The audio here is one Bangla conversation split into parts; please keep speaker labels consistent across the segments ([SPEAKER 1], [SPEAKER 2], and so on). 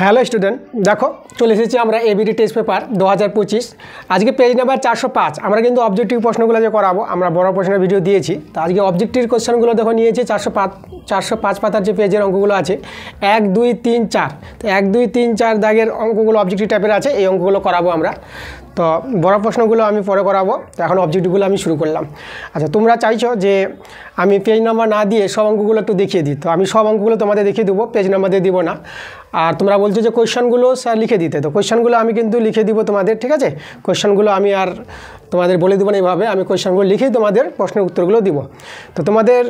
[SPEAKER 1] হ্যালো স্টুডেন্ট, দেখো চলে এসেছি আমরা এবিডি টেস্ট পেপার 2025। আজকে পেজ নাম্বার 405। আমরা কিন্তু অবজেক্টিভ প্রশ্নগুলো যে করাবো, আমরা বড় প্রশ্নের ভিডিও দিয়েছি। তো আজকে অবজেক্টিভ কোশ্চেনগুলো দেখো নিয়েছি 405 পাতার যে পেজের অঙ্কগুলো আছে 1, 2, 3, 4। তো 1, 2, 3, 4 দাগের অঙ্কগুলো অবজেক্টিভ টাইপের আছে, এই অঙ্কগুলো করাবো আমরা। তো বড় প্রশ্নগুলো আমি পরে করাবো, তো এখন অবজেক্টিভগুলো আমি শুরু করলাম। আচ্ছা, তোমরা চাইছো যে আমি পেজ নাম্বার না দিয়ে সব অঙ্কগুলো একটু দেখিয়ে দিই, তো আমি সব অঙ্কগুলো তোমাদের দেখিয়ে দেবো, পেজ নাম্বার দিয়ে দিব না। আর তোমরা বলছো যে কোয়েশ্চনগুলো স্যার লিখে দিতে, তো কোয়েশ্চনগুলো আমি কিন্তু লিখে দিব তোমাদের, ঠিক আছে? কোয়েশ্চনগুলো আমি আর তোমাদের বলে দেবো না এইভাবে, আমি কোয়েশ্চনগুলো লিখেই তোমাদের প্রশ্নের উত্তরগুলো দিব। তো তোমাদের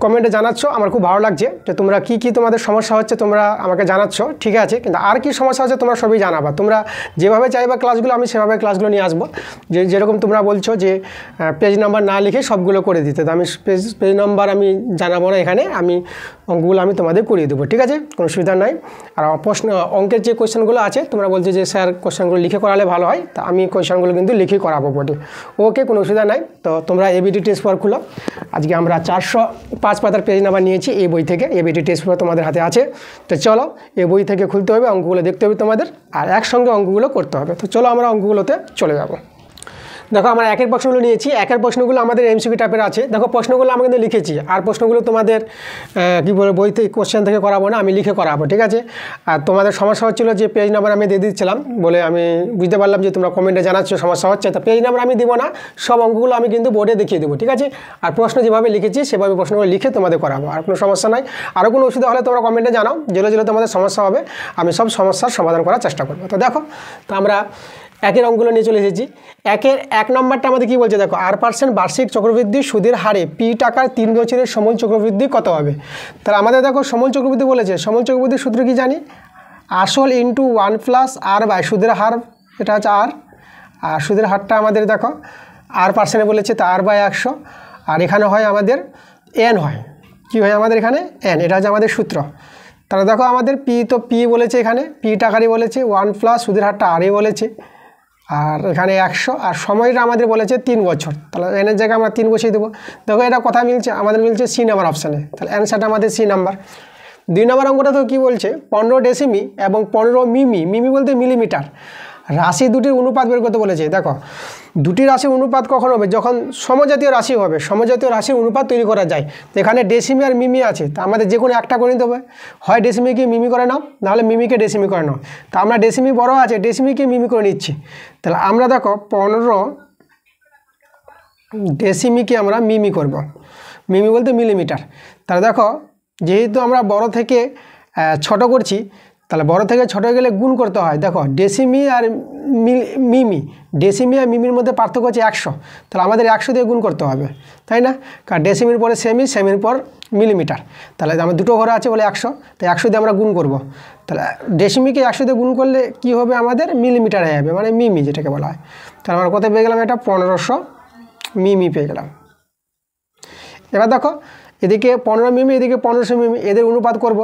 [SPEAKER 1] কমেন্টে জানাচ্ছ, আমার খুব ভালো লাগছে যে তোমরা কি তোমাদের সমস্যা হচ্ছে তোমরা আমাকে জানাচ্ছ, ঠিক আছে? কিন্তু আর কি সমস্যা হচ্ছে তোমরা সবই জানাবা। তোমরা যেভাবে চাইবা ক্লাসগুলো, আমি সেভাবে ক্লাসগুলো নিয়ে আসবো। যেরকম তোমরা বলছো যে পেজ নাম্বার না লিখে সবগুলো করে দিতে, তো আমি পেজ নাম্বার আমি জানাবো না এখানে, আমি অঙ্কগুলো আমি তোমাদের করিয়ে দেবো, ঠিক আছে? কোনো অসুবিধা নাই। আর প্রশ্ন অঙ্কের যে কোয়েশ্চেনগুলো আছে তোমরা বলছো যে স্যার কোয়েশ্চেনগুলো লিখে করালে ভালো হয়, তা আমি কোয়েশ্চেনগুলো কিন্তু লিখে করাবো বটে। ওকে, কোনো অসুবিধা নাই। তো তোমরা এবিডি টেস্ট পেপার খুলো। আজকে আমরা 405 পাতার পেজ নাম্বার নিয়েছি এই বই থেকে। এবিডি টেস্ট পেপার তোমাদের হাতে আছে, তো চলো এই বই থেকে খুলতে হবে, অঙ্কগুলো দেখতে হবে তোমাদের, আর একসঙ্গে অঙ্কগুলো করতে হবে। তো চলো আমরা অঙ্কগুলোতে চলে যাবো। দেখো আমরা একের প্রশ্নগুলো নিয়েছি, একের প্রশ্নগুলো আমাদের এমসিকিউ টাইপের আছে। দেখো প্রশ্নগুলো আমি কিন্তু লিখেছি, আর প্রশ্নগুলো তোমাদের কী বলে বই থেকে কোশ্চেন থেকে করাবো না, আমি লিখে করাবো, ঠিক আছে? আর তোমাদের সমস্যা হচ্ছিলো যে পেজ নাম্বার আমি দিয়ে দিচ্ছিলাম বলে আমি বুঝতে পারলাম যে তোমরা কমেন্টে জানাচ্ছ সমস্যা হচ্ছে, তো পেজ নাম্বার আমি দিব না, সব অঙ্কগুলো আমি কিন্তু বোর্ডে দেখিয়ে দেবো, ঠিক আছে? আর প্রশ্ন যেভাবে লিখেছি সেভাবে প্রশ্নগুলো লিখে তোমাদের করাবো, আর কোনো সমস্যা নাই। আরও কোনো অসুবিধা হলে তোমরা কমেন্টে জানাও, যেগুলো তোমাদের সমস্যা হবে আমি সব সমস্যার সমাধান করার চেষ্টা করবো। তো দেখো, তো আমরা একের অঙ্কগুলো নিয়ে চলে এসেছি। একের 1 নম্বরটা আমাদের কী বলছে দেখো, R% বার্ষিক চক্রবৃদ্ধি সুদের হারে P টাকার 3 বছরের সমল চক্রবৃদ্ধি কত হবে? তাহলে আমাদের দেখো সমল চক্রবৃদ্ধি বলেছে, সমল চক্রবৃদ্ধির সূত্র কি জানি? আসল ইন্টু 1 প্লাস R বাই সুদের হার, এটা হচ্ছে R, আর সুদের হারটা আমাদের দেখো R% বলেছে, তো R বাই 100, আর এখানে হয় আমাদের N, হয় কি হয় আমাদের এখানে N, এটা হচ্ছে আমাদের সূত্র। তাহলে দেখো আমাদের P বলেছে, এখানে P টাকারই বলেছে, 1 প্লাস সুদের হারটা Rই বলেছে, আর এখানে 100, আর সময়টা আমাদের বলেছে 3 বছর। তাহলে এনের জায়গায় আমরা 3 বসিয়ে দেবো। দেখো এটা কথা মিলছে, আমাদের মিলছে সি নাম্বার অপশানে, তাহলে অ্যান্সারটা আমাদের সি নাম্বার। 2 নম্বর অঙ্কটা তো কী বলছে, 15 ডেসিমি এবং 15 মিমি, মিমি বলতে মিলিমিটার, রাশি দুটির অনুপাত বের করতে বলেছে। দেখো দুটি রাশির অনুপাত কখন হবে, যখন সমজাতীয় রাশি হবে, সমজাতীয় রাশির অনুপাত তৈরি করা যায়। তো এখানে ডেসিমি আর মিমি আছে, তা আমাদের যে কোনো একটা করে নিতে হবে, হয় ডেসিমিকে মিমি করে নাও, নাহলে মিমিকে ডেসিমি করে নাও। তা আমরা ডেসিমি বড় আছে, ডেসিমিকে মিমি করে নিচ্ছি। তাহলে আমরা দেখো 15 ডেসিমিকে আমরা মিমি করব, মিমি বলতে মিলিমিটার। তাহলে দেখো যেহেতু আমরা বড় থেকে ছোট করছি, তাহলে বড় থেকে ছোট গেলে গুণ করতে হয়। দেখো ডেসিমি আর মিমি, ডেসিমি আর মিমির মধ্যে পার্থক্য হচ্ছে 100, তাহলে আমাদের 100 দিয়ে গুণ করতে হবে, তাই না? কারণ ডেসিমির পরে সেমি, সেমির পর মিলিমিটার, তাহলে আমার দুটো ঘরে আছে বলে 100, তো 100 দিয়ে আমরা গুণ করব। তাহলে ডেসিমিকে 100 দিয়ে গুণ করলে কি হবে, আমাদের মিলিমিটার হয়ে যাবে, মানে মিমি যেটাকে বলা হয়। তাহলে আমরা কোথায় পেয়ে গেলাম, এটা 1500 মিমি পেয়ে গেলাম। এবার দেখো এদিকে 15 মিমি, এদিকে 1500 মিমি, এদের অনুপাত করব।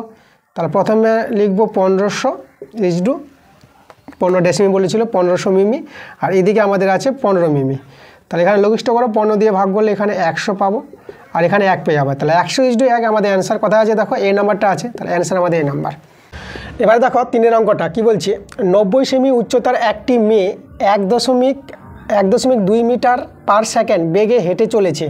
[SPEAKER 1] তাহলে প্রথমে লিখব 1500 ইজডু 15 ডেসিমি বলেছিল 1500 মিমি, আর এদিকে আমাদের আছে 15 মিমি। তাহলে এখানে লঘিষ্ঠ করো, 15 দিয়ে ভাগ করলে এখানে 100 পাবো, আর এখানে 1 পেয়ে যাবে। তাহলে 100 ইজডু 1 আমাদের অ্যান্সার। কথা আছে দেখো এই নাম্বারটা আছে, তাহলে অ্যান্সার আমাদের এই নাম্বার। এবার দেখো 3 অঙ্কটা কি বলছে, 90 সেমি উচ্চতার একটি মেয়ে 1.2 মিটার পার সেকেন্ড বেগে হেঁটে চলেছে।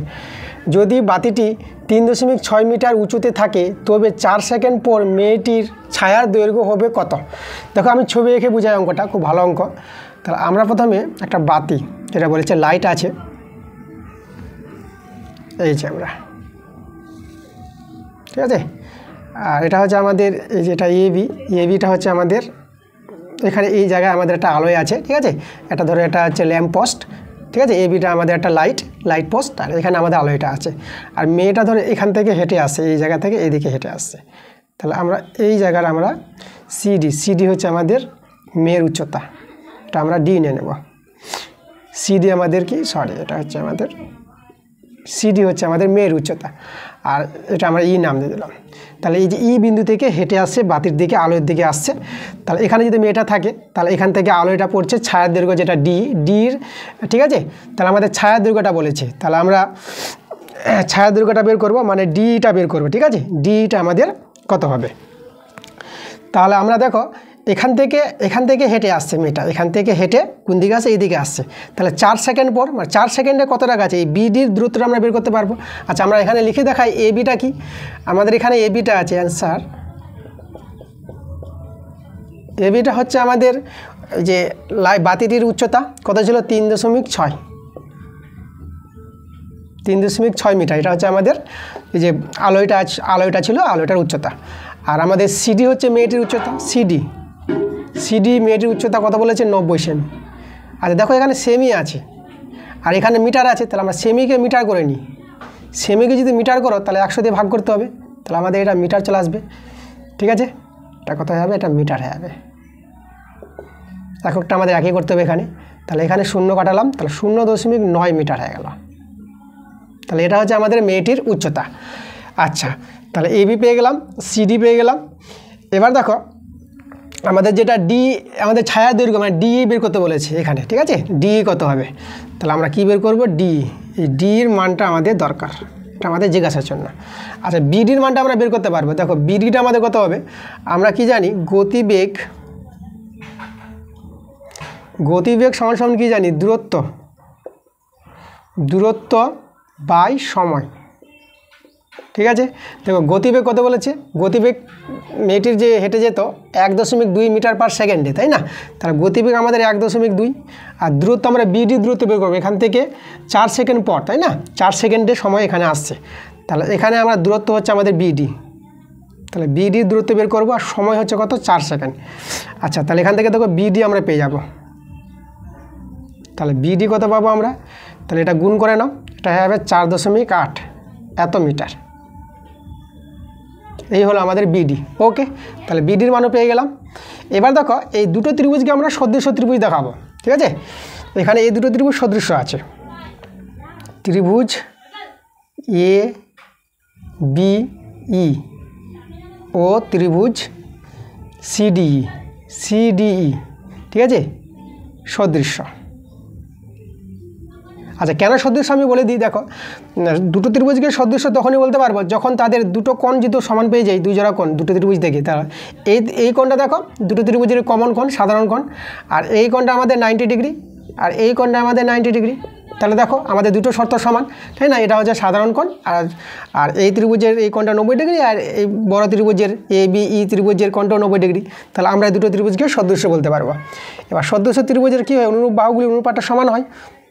[SPEAKER 1] যদি বাতিটি 3.6 মিটার উঁচুতে থাকে তবে 4 সেকেন্ড পর মেয়েটির ছায়ার দৈর্ঘ্য হবে কত? দেখো আমি ছবি এঁকে বুঝাই, অঙ্কটা খুব ভালো অঙ্ক। তাহলে আমরা প্রথমে একটা বাতি, যেটা বলেছে লাইট আছে, এই যে আমরা, ঠিক আছে? আর এটা হচ্ছে আমাদের এই যেটা এবিটা হচ্ছে আমাদের এখানে এই জায়গায় আমাদের একটা আলোয় আছে, ঠিক আছে? এটা ধরো এটা হচ্ছে ল্যাম্প পোস্ট, ঠিক আছে? এবিটা আমাদের একটা লাইট পোস্ট, আর এখানে আমাদের আলোটা আছে। আর মেয়েটা ধরো এখান থেকে হেঁটে আসছে, এই জায়গা থেকে এইদিকে হেঁটে আসছে। তাহলে আমরা এই জায়গার আমরা সিডি হচ্ছে আমাদের মেয়ের উচ্চতা, এটা আমরা ডি নিয়ে নেব। সিডি আমাদের কি, এটা হচ্ছে আমাদের সিডি হচ্ছে আমাদের মেয়ের উচ্চতা, আর এটা আমরা নাম দিয়ে দিলাম। তাহলে এই যে বিন্দু থেকে হেঁটে আসছে বাতির দিকে, আলোর দিকে আসছে। তাহলে এখানে যদি মেয়েটা থাকে, তাহলে এখান থেকে আলোটা পড়ছে, ছায়ার দৈর্ঘ্য যেটা ডির, ঠিক আছে? তাহলে আমাদের ছায়ার দৈর্ঘ্যটা বলেছে, তাহলে আমরা ছায়ার দৈর্ঘ্যটা বের করব, মানে ডিটা বের করব, ঠিক আছে? ডিটা আমাদের কত হবে? তাহলে আমরা দেখো এখান থেকে হেঁটে আসছে মেয়েটা, এখান থেকে হেঁটে কোন দিকে আসছে, এই দিকে আসছে। তাহলে 4 সেকেন্ড পর, মানে 4 সেকেন্ডে কত টাকা আছে, এই বিডির দূরত্বটা আমরা বের করতে পারবো। আচ্ছা, আমরা এখানে লিখে দেখাই এবিটা কি। আমাদের এখানে এবিটা আছে, অ্যান্সার এবিটা হচ্ছে আমাদের যে বাতিটির উচ্চতা কত ছিল, 3.6 মিটার। এটা হচ্ছে আমাদের এই যে আলোয়টা ছিল, আলোয়টার উচ্চতা। আর আমাদের সিডি হচ্ছে মেয়েটির উচ্চতা, সিডি মেয়েটির উচ্চতা কত বলেছে, 90 সেমি। আচ্ছা দেখো, এখানে সেমি আছে আর এখানে মিটার আছে, তাহলে আমরা সেমিকে মিটার করে নিই। সেমিকে যদি মিটার করো তাহলে 100 দিয়ে ভাগ করতে হবে, তাহলে আমাদের এটা মিটার চলে আসবে। ঠিক আছে, এটা কোথায় হবে, এটা মিটার হয়ে যাবে। এককটা আমাদের একই করতে হবে এখানে। তাহলে এখানে 0 কাটালাম, তাহলে 0.9 মিটার হয়ে গেল। তাহলে এটা হচ্ছে আমাদের মেয়েটির উচ্চতা। আচ্ছা, তাহলে এবি পেয়ে গেলাম, সিডি পেয়ে গেলাম। এবার দেখো আমাদের যেটা ডি, আমাদের ছায়ার দৈর্ঘ্য মানে ডি বের করতে বলেছে এখানে। ঠিক আছে, ডি কত হবে, তাহলে আমরা কি বের করব, ডি। এই ডির মানটা আমাদের দরকার, এটা আমাদের জিজ্ঞাসার জন্য। আচ্ছা, বিডির মানটা আমরা বের করতে পারবো। দেখো বিডিটা আমাদের কত হবে, আমরা কি জানি, গতিবেগ সমান সমান কি জানি, দূরত্ব বাই সময়। ঠিক আছে, দেখো গতিবেগ কত বলেছে, গতিবেগ মেয়েটির যে হেঁটে যেত 1.2 মিটার পার সেকেন্ডে, তাই না। তাহলে গতিবেগ আমাদের 1.2, আর দূরত্ব আমরা বিডি দূরত্ব বের করবো এখান থেকে 4 সেকেন্ড পর, তাই না। 4 সেকেন্ডে সময় এখানে আসছে, তাহলে এখানে আমরা দূরত্ব হচ্ছে আমাদের বিডি, তাহলে বিডির দূরত্ব বের করবো, আর সময় হচ্ছে কত, 4 সেকেন্ড। আচ্ছা, তাহলে এখান থেকে দেখো বিডি আমরা পেয়ে যাব। তাহলে বিডি কত পাবো আমরা, তাহলে এটা গুণ করে নাও, এটা হবে 4.8 এত মিটার। এই হলো আমাদের বিডি। ওকে, তাহলে বিডির মানও পেয়ে গেলাম। এবার দেখো এই দুটো ত্রিভুজকে আমরা সদৃশ্য ত্রিভুজ দেখাবো। ঠিক আছে, এখানে এই দুটো ত্রিভুজ সদৃশ্য আছে, ত্রিভুজ এ বি ই ও ত্রিভুজ সিডিই। ঠিক আছে, সদৃশ্য। আচ্ছা, কেন সদৃশ্য আমি বলে দিই। দেখো দুটো ত্রিভুজকে সদৃশ্য তখনই বলতে পারবো যখন তাদের দুটো কোণ যেহেতু সমান পেয়ে যায়, 2 জোড়া কোণ দুটো ত্রিভুজ থেকে। তাহলে এই কোণটা দেখো দুটো ত্রিভুজের কমন কোণ, সাধারণ কোণ, আর এই কোণটা আমাদের 90 ডিগ্রি, আর এই কোণটা আমাদের 90 ডিগ্রি। তাহলে দেখো আমাদের দুটো শর্ত সমান, তাই না। এটা হচ্ছে সাধারণ কোণ, আর এই ত্রিভুজের এই কোণটা 90 ডিগ্রি, আর এই বড় ত্রিভুজের এবিই ত্রিভুজের কোণটাও 90 ডিগ্রি। তাহলে আমরা দুটো ত্রিভুজকে সদৃশ্য বলতে পারবো। এবার সদৃশ্য ত্রিভুজের কী হয়, অনুরূপ বাহুগুলি অনুপাতটা সমান হয়।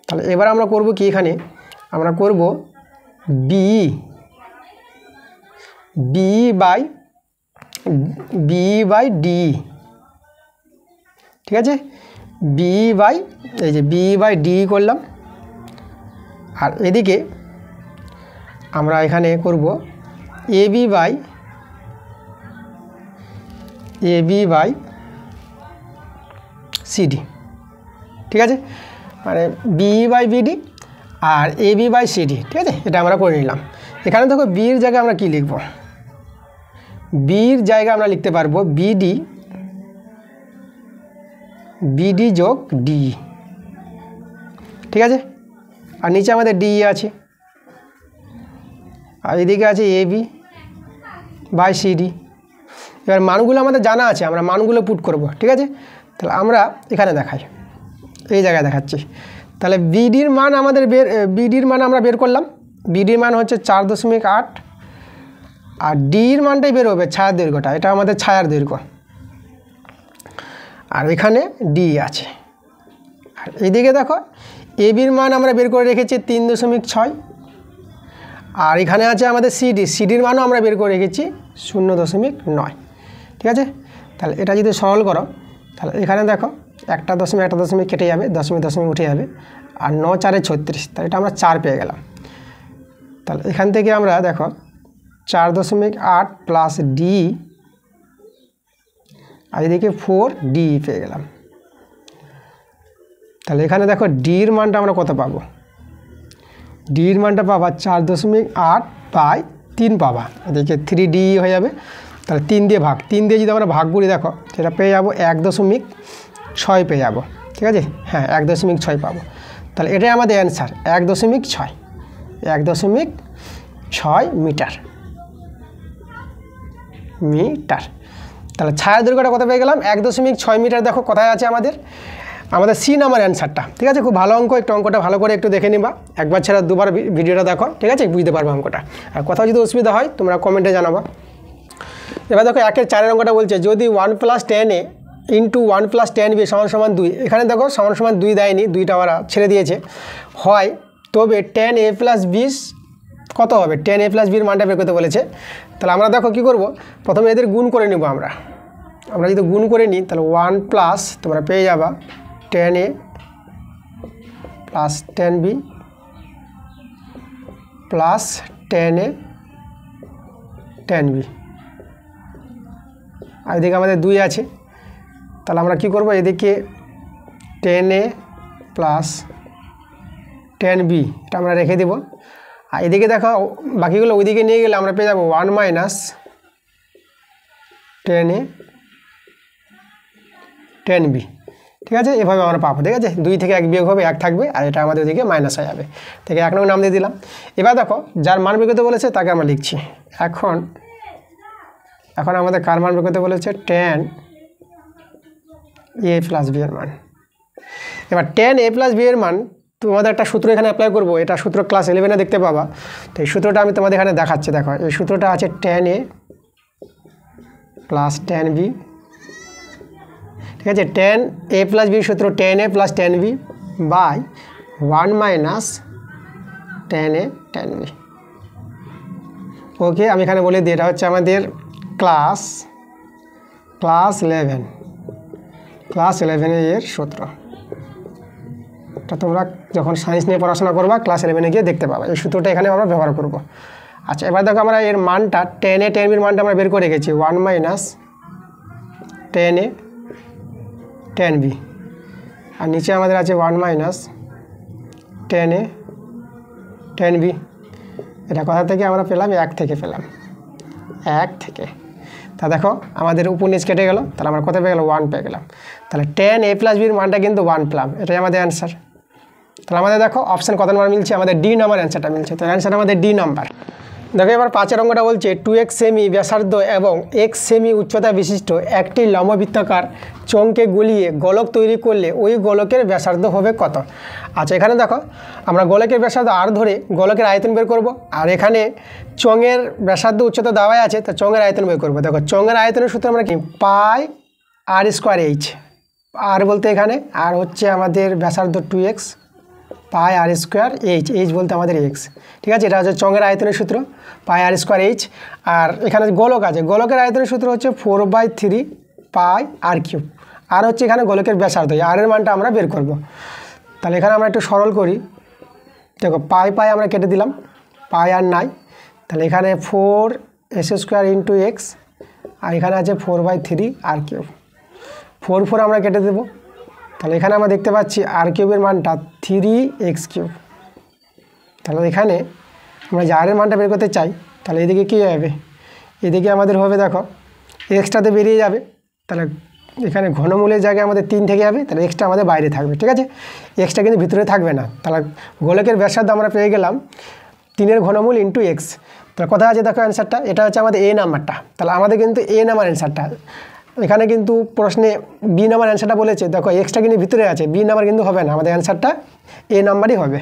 [SPEAKER 1] তাহলে এবার আমরা করব কি, এখানে আমরা করব বি বাই ডি। ঠিক আছে, বি বাই ডি করলাম, আর এদিকে আমরা এখানে করব এবি বাই সিডি। ঠিক আছে, মানে বি বাই বিডি আর এবি বাই সিডি। ঠিক আছে, এটা আমরা করে নিলাম। এখানে দেখো বির জায়গায় আমরা কি লিখব, বির জায়গায় আমরা লিখতে পারবো বিডি যোগ ডি। ঠিক আছে, আর নিচে আমাদের ডি আছে, আর এদিকে আছে এবি বাই সিডি। এবার মানগুলো আমাদের জানা আছে, আমরা মানগুলো পুট করব। ঠিক আছে, তাহলে আমরা এখানে দেখাই, এই জায়গায় দেখাচ্ছি। তাহলে বিডির মান আমরা বের করলাম। বিডির মান হচ্ছে 4.8, আর ডির মানটাই বের হবে ছায়ার দৈর্ঘ্যটা, এটা আমাদের ছায়ার দৈর্ঘ্য, আর এখানে ডি আছে। আর এদিকে দেখো এবির মান আমরা বের করে রেখেছি 3.6, আর এখানে আছে আমাদের সিডির মানও আমরা বের করে রেখেছি 0.9। ঠিক আছে, তাহলে এটা যদি সরল করো তাহলে এখানে দেখো একটা দশমিক কেটে যাবে, দশমিক উঠে যাবে, আর 9 4 36, তাহলে এটা আমরা 4 পেয়ে গেলাম। তাহলে এখান থেকে আমরা দেখো 4.8 প্লাস ডি, আর এদিকে 4 ডি পেয়ে গেলাম। তাহলে এখানে দেখো ডির মানটা আমরা কত পাবো, ডির মানটা পাবা 4.8 বাই 3 পাবা, এদিকে 3D হয়ে যাবে। তাহলে 3 দিয়ে যদি আমরা ভাগ করি, দেখো সেটা পেয়ে যাবো 1.6 পেয়ে যাবো। ঠিক আছে, হ্যাঁ 1.6 পাবো। তাহলে এটাই আমাদের অ্যান্সার, 1.6 মিটার। তাহলে ছায়ার দৈর্ঘ্যটা কত পেয়ে গেলাম 1.6 মিটার। দেখো কোথায় আছে আমাদের সি নাম্বার অ্যান্সারটা। ঠিক আছে, খুব ভালো অঙ্ক, একটু অঙ্কটা ভালো করে একটু দেখে নিবা, একবার ছাড়া দুবার ভিডিওটা দেখো। ঠিক আছে, বুঝতে পারবো অঙ্কটা। আর কোথাও যদি অসুবিধা হয় তোমরা কমেন্টে জানাবা। এবার দেখো 1-4 অঙ্কটা বলছে যদি 1 + 10a × 1 + 10b = 2, এখানে দেখো = 2 দেয়নি, 2টা ওরা ছেড়ে দিয়েছে, হয় তবে 10a + b কত হবে, 10a + b এর মানটা বের করতে বলেছে। তাহলে আমরা দেখো কী করব, প্রথমে এদের গুণ করে নেব। আমরা যদি গুণ করে নিই তাহলে 1 প্লাস তোমরা পেয়ে যাবা 10a + 10b + 10a 10b, আর এদিকে আমাদের 2 আছে। তাহলে আমরা কি করব, এদিকে 10a + 10b এটা আমরা রেখে দেব। আর এদিকে দেখো বাকিগুলো ওইদিকে নিয়ে গেলে আমরা পেয়ে যাবো 1 - 10a 10b। ঠিক আছে, এভাবে আমরা পাবো। ঠিক আছে, 2 থেকে 1 বিয়োগ হবে, 1 থাকবে, আর এটা আমাদের ওইদিকে মাইনাস হয়ে যাবে। থেকে 1 নং নাম দিয়ে দিলাম। এবার দেখো যার মান বের করতে বলেছে তাকে আমরা লিখছি। এখন আমাদের কার মান বের করতে বলেছে, 10a + b এর মান। এবার 10a + b এর মান তোমাদের একটা সূত্র এখানে অ্যাপ্লাই করবো, এটা সূত্র ক্লাস 11-এ দেখতে পাবা। তো এই সূত্রটা আমি তোমাদের এখানে দেখাচ্ছি। দেখো এই সূত্রটা আছে 10a + 10b। ঠিক আছে, 10a + b সূত্র 10a + 10b / 1 - 10a 10b। ওকে, আমি এখানে বলে দিই এটা হচ্ছে আমাদের ক্লাস 11 এর সূত্র। এটা তোমরা যখন সায়েন্স নিয়ে পড়াশোনা করবা ক্লাস 11-এ গিয়ে দেখতে পাবা, এই সূত্রটা এখানে আমরা ব্যবহার করব। আচ্ছা, এবার দেখো আমরা এর মানটা 10a 10b এর মানটা আমরা বের করে রেখেছি, 1 - 10a 10b, আর নিচে আমাদের আছে 1 - 10a 10b। এটা কোথা থেকে আমরা পেলাম, 1 থেকে পেলাম, 1 থেকে। তা দেখো আমাদের উপর নিচ কেটে গেল, তাহলে আমরা কত পেয়ে গেলাম, 1 পেয়ে গেলাম। তাহলে 10a + b এর মানটা কিন্তু 1 পেলাম, এটাই আমাদের অ্যান্সার। তাহলে আমাদের দেখো অপশান কত নাম্বার মিলছে, আমাদের ডি নাম্বার অ্যান্সারটা মিলছে। তো অ্যান্সার আমাদের ডি নাম্বার। দেখো এবার 5 অঙ্কটা বলছে 2x সেমি ব্যাসার্ধ এবং x সেমি উচ্চতা বিশিষ্ট একটি লম্ববৃত্তাকার চোঙকে গলিয়ে গোলক তৈরি করলে ওই গোলকের ব্যাসার্ধ হবে কত। আচ্ছা, এখানে দেখো আমরা গোলকের ব্যাসার্ধ আর ধরে গোলকের আয়তন বের করব, আর এখানে চোঙের ব্যাসার্ধ উচ্চতা দেওয়াই আছে, তো চোঙের আয়তন বের করব। দেখো চোঙের আয়তনের সূত্র আমরা কি, πr²h, আর বলতে এখানে আর হচ্ছে আমাদের ব্যাসার্ধ 2x, πr²h, h বলতে আমাদের x। ঠিক আছে, এটা হচ্ছে চোঙের আয়তনের সূত্র, πr²h। আর এখানে গোলক আছে, গোলকের আয়তনের সূত্র হচ্ছে 4/3 πr³, আর হচ্ছে এখানে গোলকের ব্যাসার্ধ, আর এর মানটা আমরা বের করব। তাহলে এখানে আমরা একটু সরল করি। দেখো পাই আমরা কেটে দিলাম, পাই আর নাই, তাহলে এখানে 4s² × x, আর এখানে আছে 4/3 r³। 4 আমরা কেটে দেবো, তাহলে এখানে আমরা দেখতে পাচ্ছি r³ মানটা 3x³। তাহলে এখানে আমরা যে r এর মানটা বের করতে চাই, তাহলে এদিকে কী হবে, এদিকে আমাদের হবে দেখো এক্সটাতে বেরিয়ে যাবে, তাহলে এখানে ঘনমূলের জায়গায় আমাদের 3 থেকে যাবে, তাহলে এক্সটা আমাদের বাইরে থাকবে। ঠিক আছে, এক্সটা কিন্তু ভিতরে থাকবে না। তাহলে গোলকের ব্যাসার্ধ আমরা পেয়ে গেলাম 3 ঘনমূল × x। তাহলে কোথায় আছে দেখো অ্যান্সারটা, এটা হচ্ছে আমাদের এ নাম্বারটা। তাহলে আমাদের কিন্তু এ নাম্বার অ্যান্সারটা, এখানে কিন্তু প্রশ্নে বি নাম্বার অ্যান্সারটা বলেছে। দেখো এক্সটা কিন্তু ভিতরে আছে, বি নাম্বার কিন্তু হবে না, আমাদের অ্যান্সারটা এ নাম্বারই হবে।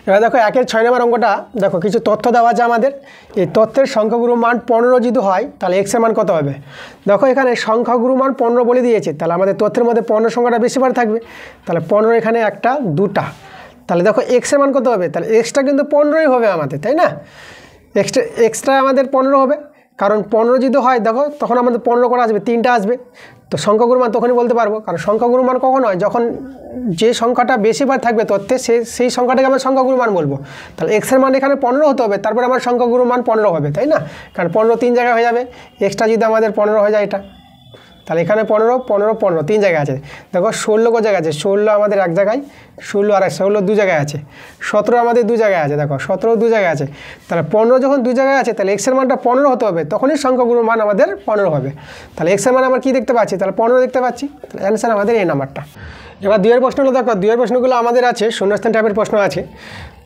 [SPEAKER 1] এবার দেখো 1-এর 6 নম্বর অঙ্কটা, দেখো কিছু তথ্য দেওয়া আছে আমাদের। এই তথ্যের সংখ্যাগুরু মান 15 যদি হয় তাহলে x এর মান কত হবে। দেখো এখানে সংখ্যাগুরু মান 15 বলে দিয়েছে, তাহলে আমাদের তথ্যের মধ্যে 15 সংখ্যাটা বেশি বার থাকবে। তাহলে 15 এখানে 1টা 2টা, তাহলে দেখো x এর মান কত হবে, তাহলে এক্সটা কিন্তু 15ই হবে আমাদের, তাই না। এক্সট্রা আমাদের 15 হবে, কারণ 15 যদি হয় দেখো তখন আমাদের 15 করে আসবে, 3টা আসবে। তো সংখ্যাগুরু মান তখনই বলতে পারবো, কারণ সংখ্যাগুরু মান কখন হয়, যখন যে সংখ্যাটা বেশিবার থাকবে তথ্যে সেই সংখ্যাটাকে আমরা সংখ্যাগুরু মান বলবো। তাহলে এক্সের মান এখানে 15 হতে হবে, তারপরে আমার সংখ্যাগুরু মান 15 হবে, তাই না। কারণ 15 3 জায়গায় হয়ে যাবে, এক্সট্রা যদি আমাদের 15 হয়ে যায় এটা, তাহলে এখানে 15 15 15 3 জায়গায় আছে। দেখো 16 কো জায়গায় আছে, 16 আমাদের এক জায়গায়, 16 আর 16 2 জায়গায় আছে, 17 আমাদের 2 জায়গায় আছে। দেখো 17 2 জায়গায় আছে, তাহলে 15 যখন 2 জায়গায় আছে তাহলে এক্সের মানটা 15 হতে হবে, তখনই সংখ্যাগুলোর মান আমাদের 15 হবে। তাহলে এক্সের মান আমরা কী দেখতে পাচ্ছি, তাহলে 15 দেখতে পাচ্ছি, তাহলে অ্যান্সার আমাদের এই নাম্বারটা। এবার 2 এর প্রশ্নগুলো দেখো, 2 এর প্রশ্নগুলো আমাদের আছে শূন্যস্থান টাইপের প্রশ্ন আছে।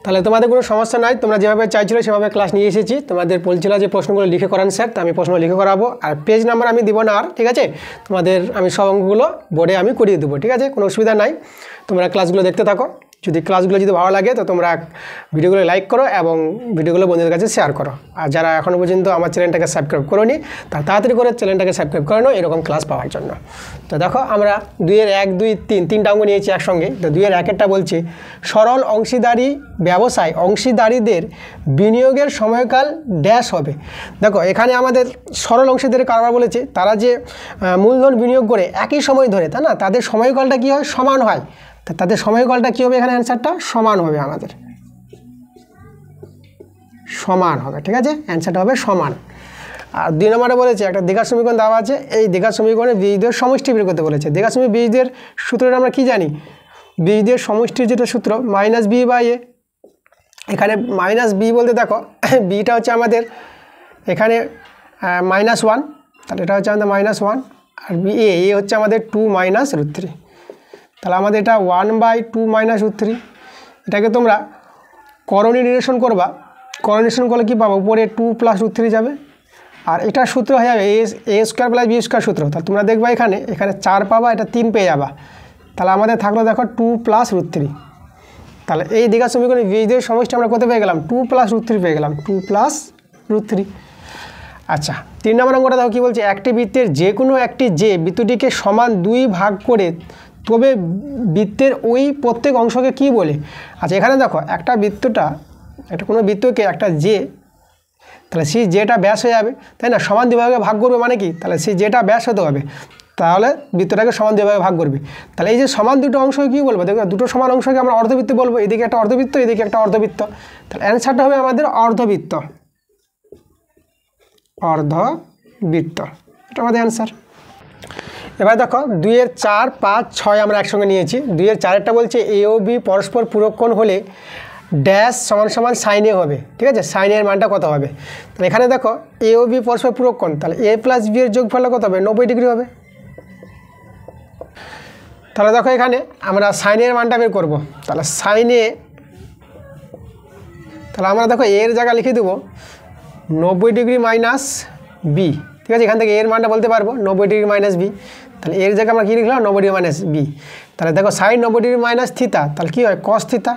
[SPEAKER 1] তাহলে তোমাদের কোনো সমস্যা নাই, তোমরা যেভাবে চাইছিলে সেভাবে ক্লাস নিয়ে এসেছি। তোমাদের বলছিল যে প্রশ্নগুলো লিখে করান স্যার, তো আমি প্রশ্ন লিখে করাবো। আর পেজ নাম্বার আমি দিব না আর, ঠিক আছে? তোমাদের আমি সব অঙ্কগুলো বোর্ডে আমি করিয়ে দেবো, ঠিক আছে? কোনো অসুবিধা নাই, তোমরা ক্লাসগুলো দেখতে থাকো। যদি ক্লাসগুলো যদি ভালো লাগে তো তোমরা ভিডিওগুলো লাইক করো এবং ভিডিওগুলো বন্ধুদের কাছে শেয়ার করো। আর যারা এখনও পর্যন্ত আমার চ্যানেলটাকে সাবস্ক্রাইব করোনি তারা তাড়াতাড়ি করে চ্যানেলটাকে সাবস্ক্রাইব করে নাও এরকম ক্লাস পাওয়ার জন্য। তো দেখো আমরা 2-এর 1, 2, 3 তিনটা অঙ্ক নিয়েছি একসঙ্গে। তো 2-এর 1-এরটা বলছে সরল অংশীদারি ব্যবসায় অংশীদারিদের বিনিয়োগের সময়কাল ড্যাশ হবে। দেখো এখানে আমাদের সরল অংশীদারি কারবার বলেছে, তারা যে মূলধন বিনিয়োগ করে একই সময় ধরে, তাই না, তাদের সময়কালটা কী হয়, সমান হয়। তাদের সময়কালটা কী হবে, এখানে অ্যান্সারটা সমান হবে, আমাদের সমান হবে, ঠিক আছে? অ্যান্সারটা হবে সমান। আর 2 নম্বরে বলেছে একটা দ্বিঘাত সমীকরণ দেওয়া আছে, এই দ্বিঘাত সমীকরণে বীজদের সমষ্টি বের করতে বলেছে। দ্বিঘাত সমীকরণ বীজদের সূত্রটা আমরা কি জানি, বীজদের সমষ্টির যেটা সূত্র -b/a। এখানে -b বলতে দেখো বিটা হচ্ছে আমাদের এখানে -1, তাহলে এটা হচ্ছে আমাদের -1, আর এ হচ্ছে আমাদের 2 - √3। তাহলে আমাদের এটা 1/2 - √3। এটাকে তোমরা করণীয় নিরসন করবা, করণীয় নিরসন করলে কী পাবো, উপরে 2 + √3 যাবে, আর এটা সূত্র হয়ে যাবে a² + b² সূত্র। তাহলে তোমরা দেখবা এখানে 4 পাবা, এটা 3 পেয়ে যাবা। তাহলে আমাদের থাকলো দেখো 2 + √3। তাহলে এই দ্বিঘাত সমীকরণে বীজদের সমষ্টি আমরা কত পেয়ে গেলাম, 2 + √3 পেয়ে গেলাম, 2 + √3। আচ্ছা 3 নম্বর অঙ্কটা দেখো কী বলছে, একটি বৃত্তের যে কোনো একটি যে বৃত্তটিকে সমান 2 ভাগ করে তবে বৃত্তের ওই প্রত্যেক অংশকে কি বলে। আচ্ছা এখানে দেখো একটা বৃত্তটা, একটা কোনো বৃত্তকে একটা যে, তাহলে সেই যেটা ব্যাস হয়ে যাবে, তাই না, সমান 2 ভাগে ভাগ করবে মানে কি, তাহলে সেই যেটা ব্যাস হতে হবে, তাহলে বৃত্তটাকে সমান 2 ভাগে ভাগ করবে। তাহলে এই যে সমান দুটো অংশকে কী বলবো, দেখো দুটো সমান অংশকে আমরা অর্ধবৃত্ত বলবো, এদিকে একটা অর্ধবৃত্ত, এদিকে একটা অর্ধবৃত্ত। তাহলে অ্যান্সারটা হবে আমাদের অর্ধবৃত্ত, অর্ধবৃত্ত, এটা আমাদের অ্যান্সার। এবার দেখো 2-এর 4, 5, 6 আমরা একসঙ্গে নিয়েছি। 2-এর 4-এরটা বলছে এ ও বি পরস্পর পূরক কোণ হলে ড্যাশ = sin a হবে, ঠিক আছে? sin a এর মানটা কত হবে? তাহলে এখানে দেখো এ ও বি পরস্পর পূরক কোণ, তাহলে a + b এর যোগফল কত হবে, 90 ডিগ্রি হবে। তাহলে দেখো এখানে আমরা sin a এর মানটা বের করবো। তাহলে sin a, তাহলে আমরা দেখো এর জায়গা লিখে দেবো 90 ডিগ্রি - b, ঠিক আছে? এখান থেকে এর মানটা বলতে পারবো 90 ডিগ্রি - b। তাহলে এর জায়গায় আমরা কী লিখলাম, 90 ডিগ্রি - b। তাহলে দেখো sin 90 ডিগ্রি - থিতা, তাহলে কী হয়, cos থিতা,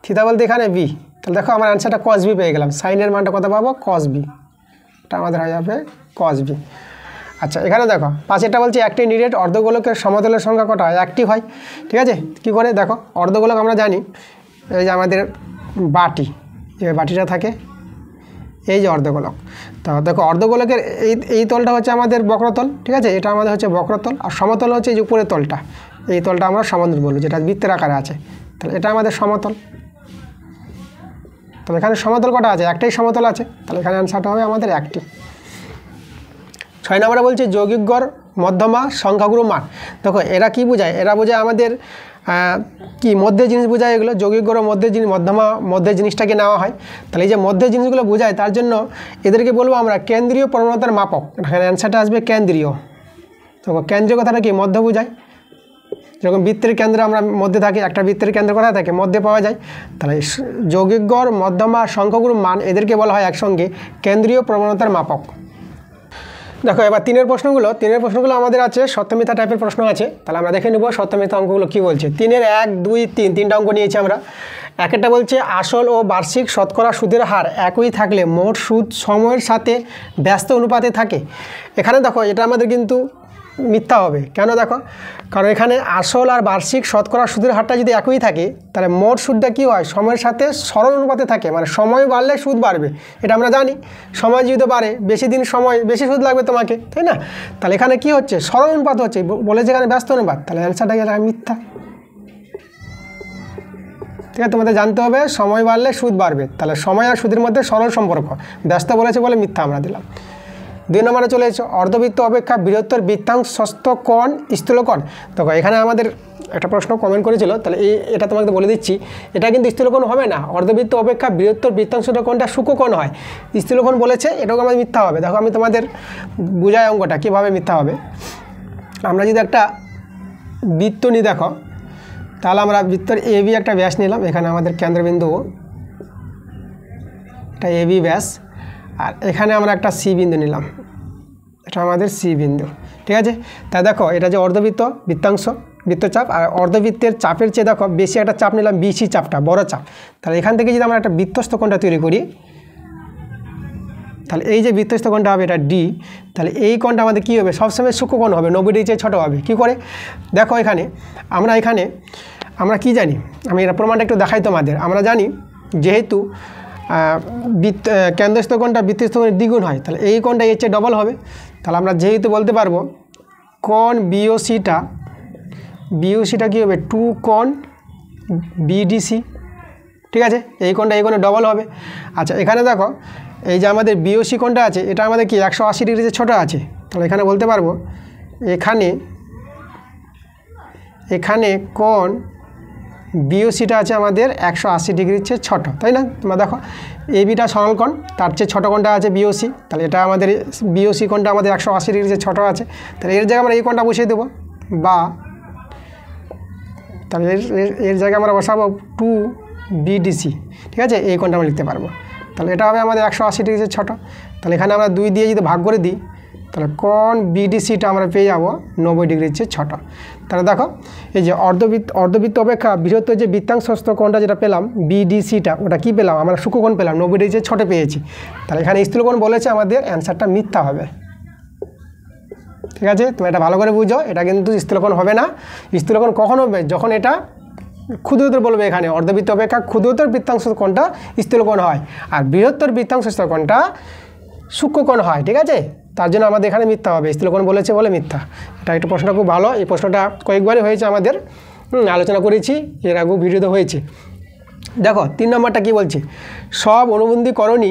[SPEAKER 1] থিতা বলতে এখানে b। তাহলে দেখো আমার অ্যান্সারটা cos b পেয়ে গেলাম, sin এর মানটা কত পাবো, cos b, এটা আমাদের হয়ে যাবে cos b। আচ্ছা এখানে দেখো 5-এরটা বলছে একটি নিরেট অর্ধগোলকের সমতলের সংখ্যা কটা হয়, একটি হয়, ঠিক আছে? কী করে, দেখো অর্ধগোলক আমরা জানি, এই যে আমাদের বাটি, এই বাটিটা থাকে, এই যে অর্ধগোলক। তো দেখো অর্ধগোলকের এই তলটা হচ্ছে আমাদের বক্রতল, ঠিক আছে? এটা আমাদের হচ্ছে বক্রতল, আর সমতল হচ্ছে এই যে উপরের তলটা, এই তলটা আমরা সমতল বলবো, যেটা বৃত্তের আকারে আছে। তাহলে এটা আমাদের সমতল। তাহলে এখানে সমতল কটা আছে, একটাই সমতল আছে, তাহলে এখানে অ্যান্সারটা হবে আমাদের একটি। 6 নম্বরে বলছে যৌগিক গড়, মধ্যমা, সংখ্যাগুরু মান। দেখো এরা কি বোঝায়, এরা বোঝায় আমাদের কি মধ্যে জিনিস বোঝায়, এগুলো যৌগিক গড় মধ্যে জিনিস, মধ্যমা মধ্যে জিনিসটাকে নেওয়া হয়। তাহলে এই যে মধ্যে জিনিসগুলো বোঝায়, তার জন্য এদেরকে বলবো আমরা কেন্দ্রীয় প্রবণতার মাপক। এখানে অ্যান্সারটা আসবে কেন্দ্রীয়। দেখো কেন্দ্রীয় কথাটা কি, মধ্য বোঝায়। যখন বৃত্তের কেন্দ্র আমরা মধ্যে থাকি, একটা বৃত্তের কেন্দ্র কোথায় থাকে, মধ্যে পাওয়া যায়। তাহলে যৌগিক গড়, মধ্যমা, সংখ্যাগুরু মান, এদেরকে বলা হয় একসঙ্গে কেন্দ্রীয় প্রবণতার মাপক। দেখো এবার 3-এর প্রশ্নগুলো আমাদের আছে সত্য মিথ্যা টাইপের প্রশ্ন আছে। তাহলে আমরা দেখে নেব সত্য মিথ্যা অঙ্কগুলো কী বলছে। 3-এর 1, 2, 3 তিনটা অঙ্ক নিয়েছি আমরা। একটা বলছে আসল ও বার্ষিক শতকরা সুদের হার একই থাকলে মোট সুদ সময়ের সাথে ব্যস্ত অনুপাতে থাকে। এখানে দেখো এটা আমাদের কিন্তু মিথ্যা হবে। কেন দেখো, কারণ এখানে আসল আর বার্ষিক শতকরা সুদের হারটা যদি একই থাকে, তাহলে মোট সুদটা কী হয়, সময়ের সাথে সরল অনুপাতে থাকে, মানে সময় বাড়লে সুদ বাড়বে, এটা আমরা জানি। সময় যদি বাড়ে, বেশি দিন সময় বেশি সুদ লাগবে তোমাকে, তাই না? তাহলে এখানে কি হচ্ছে, সরল অনুপাত হচ্ছে, বলেছে এখানে ব্যস্ত অনুপাত, তাহলে অ্যান্সারটা গেলে মিথ্যা। ঠিক আছে, তোমাদের জানতে হবে সময় বাড়লে সুদ বাড়বে, তাহলে সময় আর সুদের মধ্যে সরল সম্পর্ক, ব্যস্ত বলেছে বলে মিথ্যা আমরা দিলাম। 2 নম্বরে চলে এসেছে অর্ধবৃত্ত অপেক্ষা বৃহত্তর বৃত্তাংশস্থ কোণ স্থূলকোণ। দেখো এখানে আমাদের একটা প্রশ্ন কমেন্ট করেছিল, তাহলে এটা তোমাকে বলে দিচ্ছি, এটা কিন্তু স্থূলকোণ হবে না। অর্ধবৃত্ত অপেক্ষা বৃহত্তর বৃত্তাংশস্থ কোণটা সূক্ষ্মকোণ হয়, স্থূলকোণ বলেছে, এটাও আমাদের মিথ্যা হবে। দেখো আমি তোমাদের বুঝাই অঙ্কটা কীভাবে মিথ্যা হবে। আমরা যদি একটা বৃত্ত নিই, দেখো তাহলে আমরা বৃত্তর AB একটা ব্যাস নিলাম, এখানে আমাদের কেন্দ্রবিন্দু, এটা এবি ব্যাস, আর এখানে আমরা একটা সি বিন্দু নিলাম, এটা আমাদের সি বিন্দু। ঠিক আছে, তাই দেখো এটা যে অর্ধবৃত্ত, বৃত্তাংশ, বৃত্তচাপ, আর অর্ধবৃত্তের চাপের চেয়ে দেখো বেশি একটা চাপ নিলাম, বিসি চাপটা, বড় চাপ। তাহলে এখান থেকে যদি আমরা একটা বৃত্তস্থ কোণটা তৈরি করি, তাহলে এই যে বৃত্তস্থ কোণটা হবে এটা ডি, তাহলে এই কোণটা আমাদের কী হবে, সবসময় সূক্ষ্মকোণ হবে, 90 ডিগ্রি চেয়ে ছোটো হবে। কী করে দেখো, এখানে আমরা কি জানি, আমি এটা প্রমাণটা একটু দেখাই তোমাদের। আমরা জানি যেহেতু কেন্দ্রস্থ কোণটা বৃত্তস্থ কোণের দ্বিগুণ হয়, তাহলে এই কোণটা এর চেয়ে ডবল হবে। তাহলে আমরা যেহেতু বলতে পারবো কোণ বিওসিটা কী হবে, 2 কোণ বিডিসি। ঠিক আছে, এই কোণটা এই কোণে ডবল হবে। আচ্ছা, এখানে দেখো এই যে আমাদের বিওসি কোণটা আছে, এটা আমাদের কি 180 ডিগ্রিতে ছোটো আছে। তাহলে এখানে বলতে পারবো এখানে কোণ বিওসিটা আছে আমাদের 180 ডিগ্রির চেয়ে ছোটো, তাই না? তোমরা দেখো এবিটা সরল কোণ, তার চেয়ে ছোটো কোণটা আছে বিওসি, তাহলে এটা আমাদের বিওসি কোণটা আমাদের 180 ডিগ্রির চেয়ে ছোটো আছে। তাহলে এর জায়গায় আমরা এই কোণটা বসিয়ে দেবো, বা তাহলে এর জায়গায় আমরা বসাবো 2 বিডিসি। ঠিক আছে, এই কোণটা আমরা লিখতে পারবো। তাহলে এটা হবে আমাদের 180 ডিগ্রির চেয়ে ছোটো। তাহলে এখানে আমরা 2 দিয়ে যদি ভাগ করে দিই, তাহলে কোণ বিডিসিটা আমরা পেয়ে যাবো 90 ডিগ্রির চেয়ে ছোটো। তাহলে দেখো এই যে অর্ধবৃত্ত অপেক্ষা বৃহত্তর যে বৃত্তাংশস্থ কোণটা যেটা পেলাম বিডিসিটা, ওটা কি পেলাম, আমরা সূক্ষ্মকোণ পেলাম, 90 ডিগ্রির চেয়ে ছোটো পেয়েছি। তাহলে এখানে স্থূলকোণ বলেছে, আমাদের অ্যান্সারটা মিথ্যা হবে। ঠিক আছে, তুমি এটা ভালো করে বুঝো, এটা কিন্তু স্থূলকোণ হবে না। স্থূলকোণ কখন হবে, যখন এটা ক্ষুদ্রতর বলবে। এখানে অর্ধবৃত্ত অপেক্ষা ক্ষুদ্রতর বৃত্তাংশ কোণটা স্থূলকোণ হয়, আর বৃহত্তর বৃত্তাংশস্থ কোণটা সূক্ষ্মকোণ হয়। ঠিক আছে, তার জন্য আমাদের এখানে মিথ্যা হবে, স্থূলকোণ বলেছে বলে মিথ্যা। এটা একটা প্রশ্নটা খুব ভালো, এই প্রশ্নটা কয়েকবারই হয়েছে আমাদের, আলোচনা করেছি, এর আগেও ভিডিওতে হয়েছে। দেখো 3 নম্বরটা কি বলছে, সব অনুবন্ধী করণী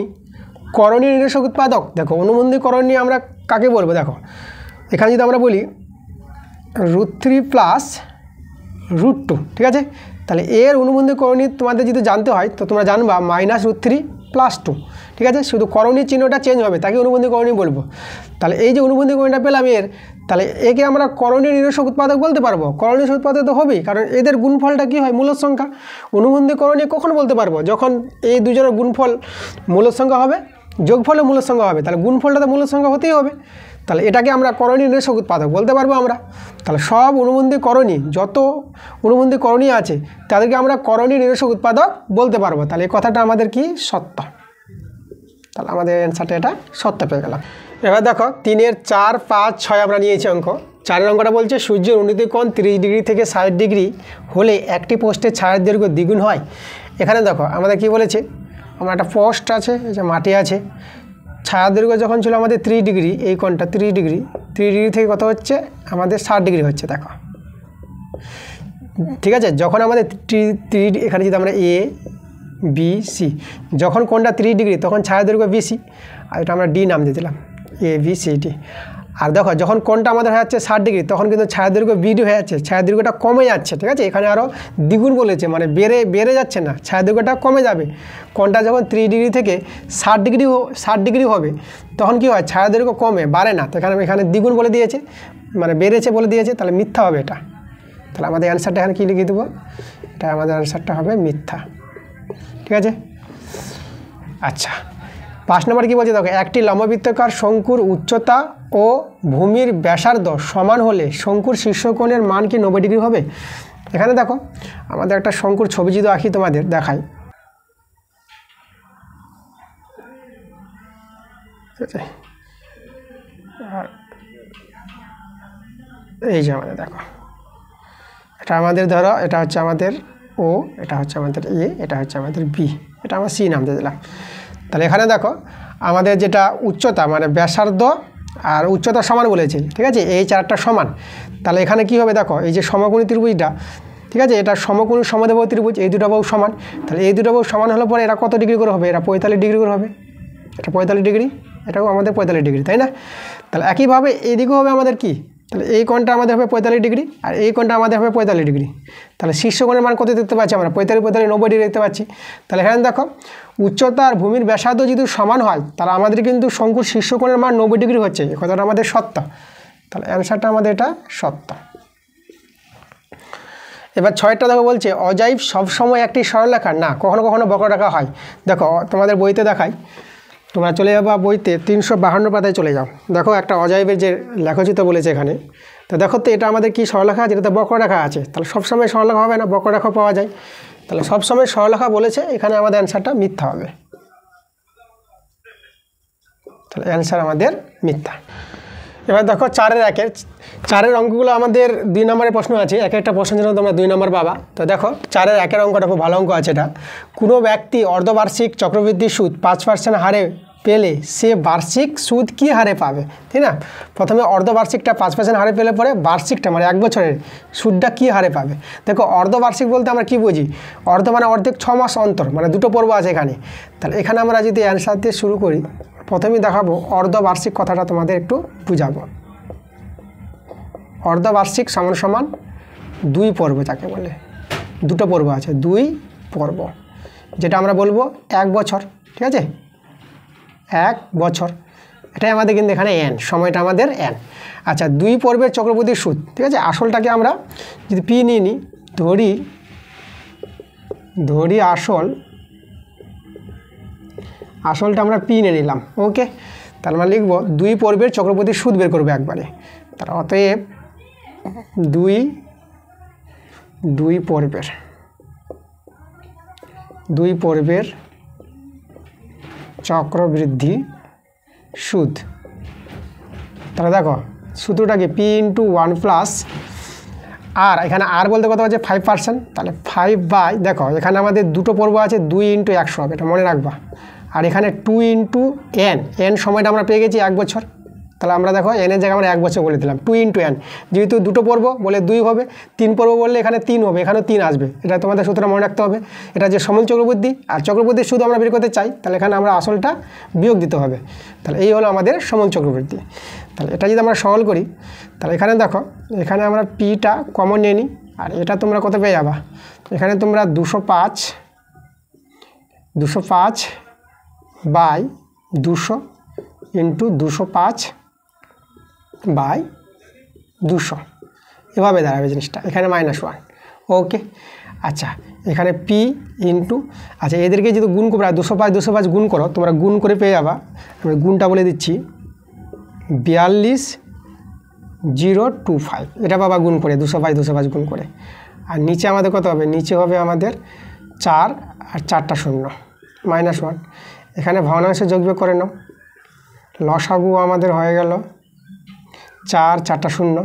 [SPEAKER 1] নির্দেশক উৎপাদক। দেখো অনুবন্ধী করণী আমরা কাকে বলবো, দেখো এখানে যদি আমরা বলি √3 + √2, ঠিক আছে, তাহলে এর অনুবন্ধী করণী তোমাদের যদি জানতে হয় তো তোমরা জানবা -√3 + 2। ঠিক আছে, শুধু করণীর চিহ্নটা চেঞ্জ হবে, তাকে অনুবন্ধী করণী বলবো। তাহলে এই যে অনুবন্ধী করণীটা পেলাম এর, তাহলে একে আমরা করণীয় নির্দেশক উৎপাদক বলতে পারবো। করণীয় উৎপাদক তো হবেই, কারণ এদের গুণফলটা কী হয়, মূলদ সংখ্যা। অনুবন্ধী করণীয় কখন বলতে পারবো, যখন এই দুজনের গুণফল মূলদ সংখ্যা হবে, যোগফলও মূলদ সংখ্যা হবে, তাহলে গুণফলটা তো মূলদ সংখ্যা হতেই হবে। তাহলে এটাকে আমরা করণীয় নির্দেশক উৎপাদক বলতে পারবো আমরা। তাহলে সব অনুবন্ধী করণী, যত অনুবন্ধী করণী আছে তাদেরকে আমরা করণীয় নির্দেশক উৎপাদক বলতে পারবো। তাহলে এই কথাটা আমাদের কি সত্য, তাহলে আমাদের অ্যান্সারটা এটা সত্য পেয়ে গেলাম। এবার দেখো 3-এর 4, 5, 6 আমরা নিয়েছি অঙ্ক। 4-এর অঙ্কটা বলছে সূর্যের উন্নতি কোণ 30 ডিগ্রি থেকে 60 ডিগ্রি হলে একটি পোস্টের ছায়ার দৈর্ঘ্য দ্বিগুণ হয়। এখানে দেখো আমাদের কি বলেছে, আমার একটা পোস্ট আছে, এই যে মাটি আছে, ছায়ার দৈর্ঘ্য যখন ছিল আমাদের 30 ডিগ্রি, এই কোণটা 30 ডিগ্রি থেকে কত হচ্ছে আমাদের 60 ডিগ্রি হচ্ছে। দেখো ঠিক আছে, যখন আমাদের 3 এখানে যদি আমরা এ বি সি, যখন কোণটা 30 ডিগ্রি তখন ছায়া দৈর্ঘ্য বিসি, আর এটা আমরা ডি নাম দিয়ে দিলাম, এ বি সি ডি। আর দেখো যখন কোণটা আমাদের হয়ে যাচ্ছে 60 ডিগ্রি তখন কিন্তু ছায়া দৈর্ঘ্য বিডি হয়ে যাচ্ছে, ছায়া দৈর্ঘ্যটা কমে যাচ্ছে। ঠিক আছে, এখানে আরও দ্বিগুণ বলেছে, মানে বেড়ে যাচ্ছে না, ছায়া দৈর্ঘ্যটা কমে যাবে। কোণটা যখন 30 ডিগ্রি থেকে 60 ডিগ্রি হবে তখন কি হয়, ছায়া দৈর্ঘ্য কমে, বাড়ে না। তো এখানে দ্বিগুণ বলে দিয়েছে, মানে বেড়েছে বলে দিয়েছে, তাহলে মিথ্যা হবে এটা। তাহলে আমাদের অ্যান্সারটা এখানে কী লিখে দেবো, এটা আমাদের অ্যান্সারটা হবে মিথ্যা। ঠিক আছে, আচ্ছা 5 নম্বর কী বলছে দেখো, একটি লম্ববৃত্তাকার শঙ্কুর উচ্চতা ও ভূমির ব্যাসার্ধ সমান হলে শঙ্কুর শীর্ষকোণের মান কি 90 ডিগ্রি হবে। এখানে দেখো আমাদের একটা শঙ্কুর ছবি যদি আঁকি তোমাদের দেখাই, এই যে আমাদের দেখো, এটা আমাদের ধরো এটা হচ্ছে আমাদের ও, এটা হচ্ছে আমাদের এ, এটা হচ্ছে আমাদের বি, এটা আমরা সি নাম দিয়ে দিলাম। তাহলে এখানে দেখো আমাদের যেটা উচ্চতা মানে ব্যাসার্ধ আর উচ্চতা সমান বলেছে। ঠিক আছে, এই চারটা সমান, তাহলে এখানে কি হবে দেখো, এই যে সমকোণী ত্রিভুজটা, ঠিক আছে, এটা সমকোণী সমদ্বিবাহু ত্রিভুজ, এই দুটো বাহু সমান। তাহলে এই দুটো বাহু সমান হলে পরে এরা কত ডিগ্রি করে হবে, এরা 45 ডিগ্রি করে হবে, এটা 45 ডিগ্রি, এটাও আমাদের 45 ডিগ্রি, তাই না? তাহলে একইভাবে এইদিকেও হবে আমাদের কি, তাহলে এই কোণটা আমাদের হবে 45 ডিগ্রি আর এই কোণটা আমাদের হবে 45 ডিগ্রি। তাহলে শীর্ষকোণের মান কত দেখতে পাচ্ছি আমরা, 45, 90 ডিগ্রি দেখতে পাচ্ছি। তাহলে এখানে দেখো উচ্চতা আর ভূমির ব্যাসার্ধ যদি সমান হয় তাহলে আমাদের কিন্তু শঙ্কুর শীর্ষকোণের মান 90 ডিগ্রি হচ্ছে, এই কথাটা আমাদের সত্য। তাহলে অ্যান্সারটা আমাদের এটা সত্য। এবার 6টা দেখো বলছে অজাইব সবসময় একটি সরলরেখা না, কখনো কখনো বক্ররেখা হয়। দেখো তোমাদের বইতে দেখাই, তোমরা চলে যাবা বইতে 352 পাতায় চলে যাও। দেখো একটা অজাইবের যে লেখচিত্র বলেছে এখানে, তো দেখো তো এটা আমাদের কি সরলরেখা আছে, এটাতে বক্ররেখা আছে, তাহলে সবসময় সরলরেখা হবে না, বক্ররেখা পাওয়া যায়, তাহলে সবসময় সরলরেখা বলেছে, এখানে আমাদের অ্যান্সারটা মিথ্যা হবে, তাহলে অ্যান্সার আমাদের মিথ্যা। এবার দেখো 4-এর 1-এর 4-এর অঙ্কগুলো আমাদের 2 নম্বরের প্রশ্ন আছে, এক একটা প্রশ্নের জন্য তোমরা 2 নম্বর পাবা। তো দেখো 4-এর 1-এর অঙ্কটা খুব ভালো অঙ্ক আছে এটা। কোনো ব্যক্তি অর্ধবার্ষিক চক্রবৃদ্ধি সুদ 5% হারে পেলে সে বার্ষিক সুদ কী হারে পাবে, ঠিক না? প্রথমে অর্ধবার্ষিকটা 5% হারে পেলে পরে বার্ষিকটা মানে 1 বছরের সুদটা কী হারে পাবে। দেখো অর্ধবার্ষিক বলতে আমরা কী বুঝি, অর্ধ মানে অর্ধেক 6 মাস অন্তর, মানে 2টো পর্ব আছে এখানে। তাহলে এখানে আমরা যদি অ্যান্সার দিয়ে শুরু করি, প্রথমেই দেখাবো অর্ধবার্ষিক কথাটা তোমাদের একটু বুঝাবো। অর্ধবার্ষিক সমান সমান 2 পর্ব যাকে বলে, 2টো পর্ব আছে, 2 পর্ব, যেটা আমরা বলবো 1 বছর, ঠিক আছে, 1 বছর, এটাই আমাদের কিন্তু এখানে এন, সময়টা আমাদের এন। আচ্ছা 2 পর্বের চক্রবৃদ্ধি সুদ, ঠিক আছে, আসলটাকে আমরা যদি পি নিয়ে নিই, ধরি আসলটা আমরা পি নিয়ে নিলাম, ওকে। তাহলে আমরা লিখব 2 পর্বের চক্রবৃদ্ধি সুদ বের করবো একবারে, তার অতএব 2 পর্বের চক্রবৃদ্ধি সুদ। তাহলে দেখো সূত্রটাকে পি ইন্টু 1 প্লাস আর, এখানে আর বলতে কত আছে 5%, তাহলে 5 দেখো এখানে আমাদের 2টো পর্ব আছে, 2 ইন্টু 100 হবে, এটা মনে রাখবা। আর এখানে 2 ইন্টু এন সময়টা আমরা পেয়ে গেছি 1 বছর, তাহলে আমরা দেখো এনের জায়গায় আমরা 1 বছর বলে দিলাম, 2 ইন্টু এন, যেহেতু 2টো পর্ব বলে 2 হবে, 3 পর্ব বললে এখানে 3 হবে, এখানেও 3 আসবে, এটা তোমাদের সূত্রটা মনে রাখতে হবে। এটা যে সমল চক্রবৃদ্ধি আর চক্রবৃদ্ধির সুদ আমরা বের করতে চাই, তাহলে এখানে আমরা আসলটা বিয়োগ দিতে হবে, তাহলে এই হলো আমাদের সমল চক্রবৃদ্ধি। তাহলে এটা যদি আমরা সরল করি, তাহলে এখানে দেখো এখানে আমরা পিটা কমন নিয়ে নিই, আর এটা তোমরা কত পেয়ে যাবা, এখানে তোমরা 205 বাই 200 ইন্টু 205/200 এভাবে দাঁড়াবে জিনিসটা, এখানে -1, ওকে। আচ্ছা এখানে পি ইন্টু, আচ্ছা এদেরকে যদি গুণ করো 205 গুণ করো, তোমরা গুণ করে পেয়ে যাবা, আমি গুণটা বলে দিচ্ছি 42025, এটা বাবা গুণ করে 205 গুণ করে, আর নিচে আমাদের কত হবে, নিচে হবে আমাদের 4 আর 4টা 0 -1, এখানে ভগ্নাংশে যোগবিয়োগ করে নাও, লসাগু আমাদের হয়ে গেল 4 4টা 0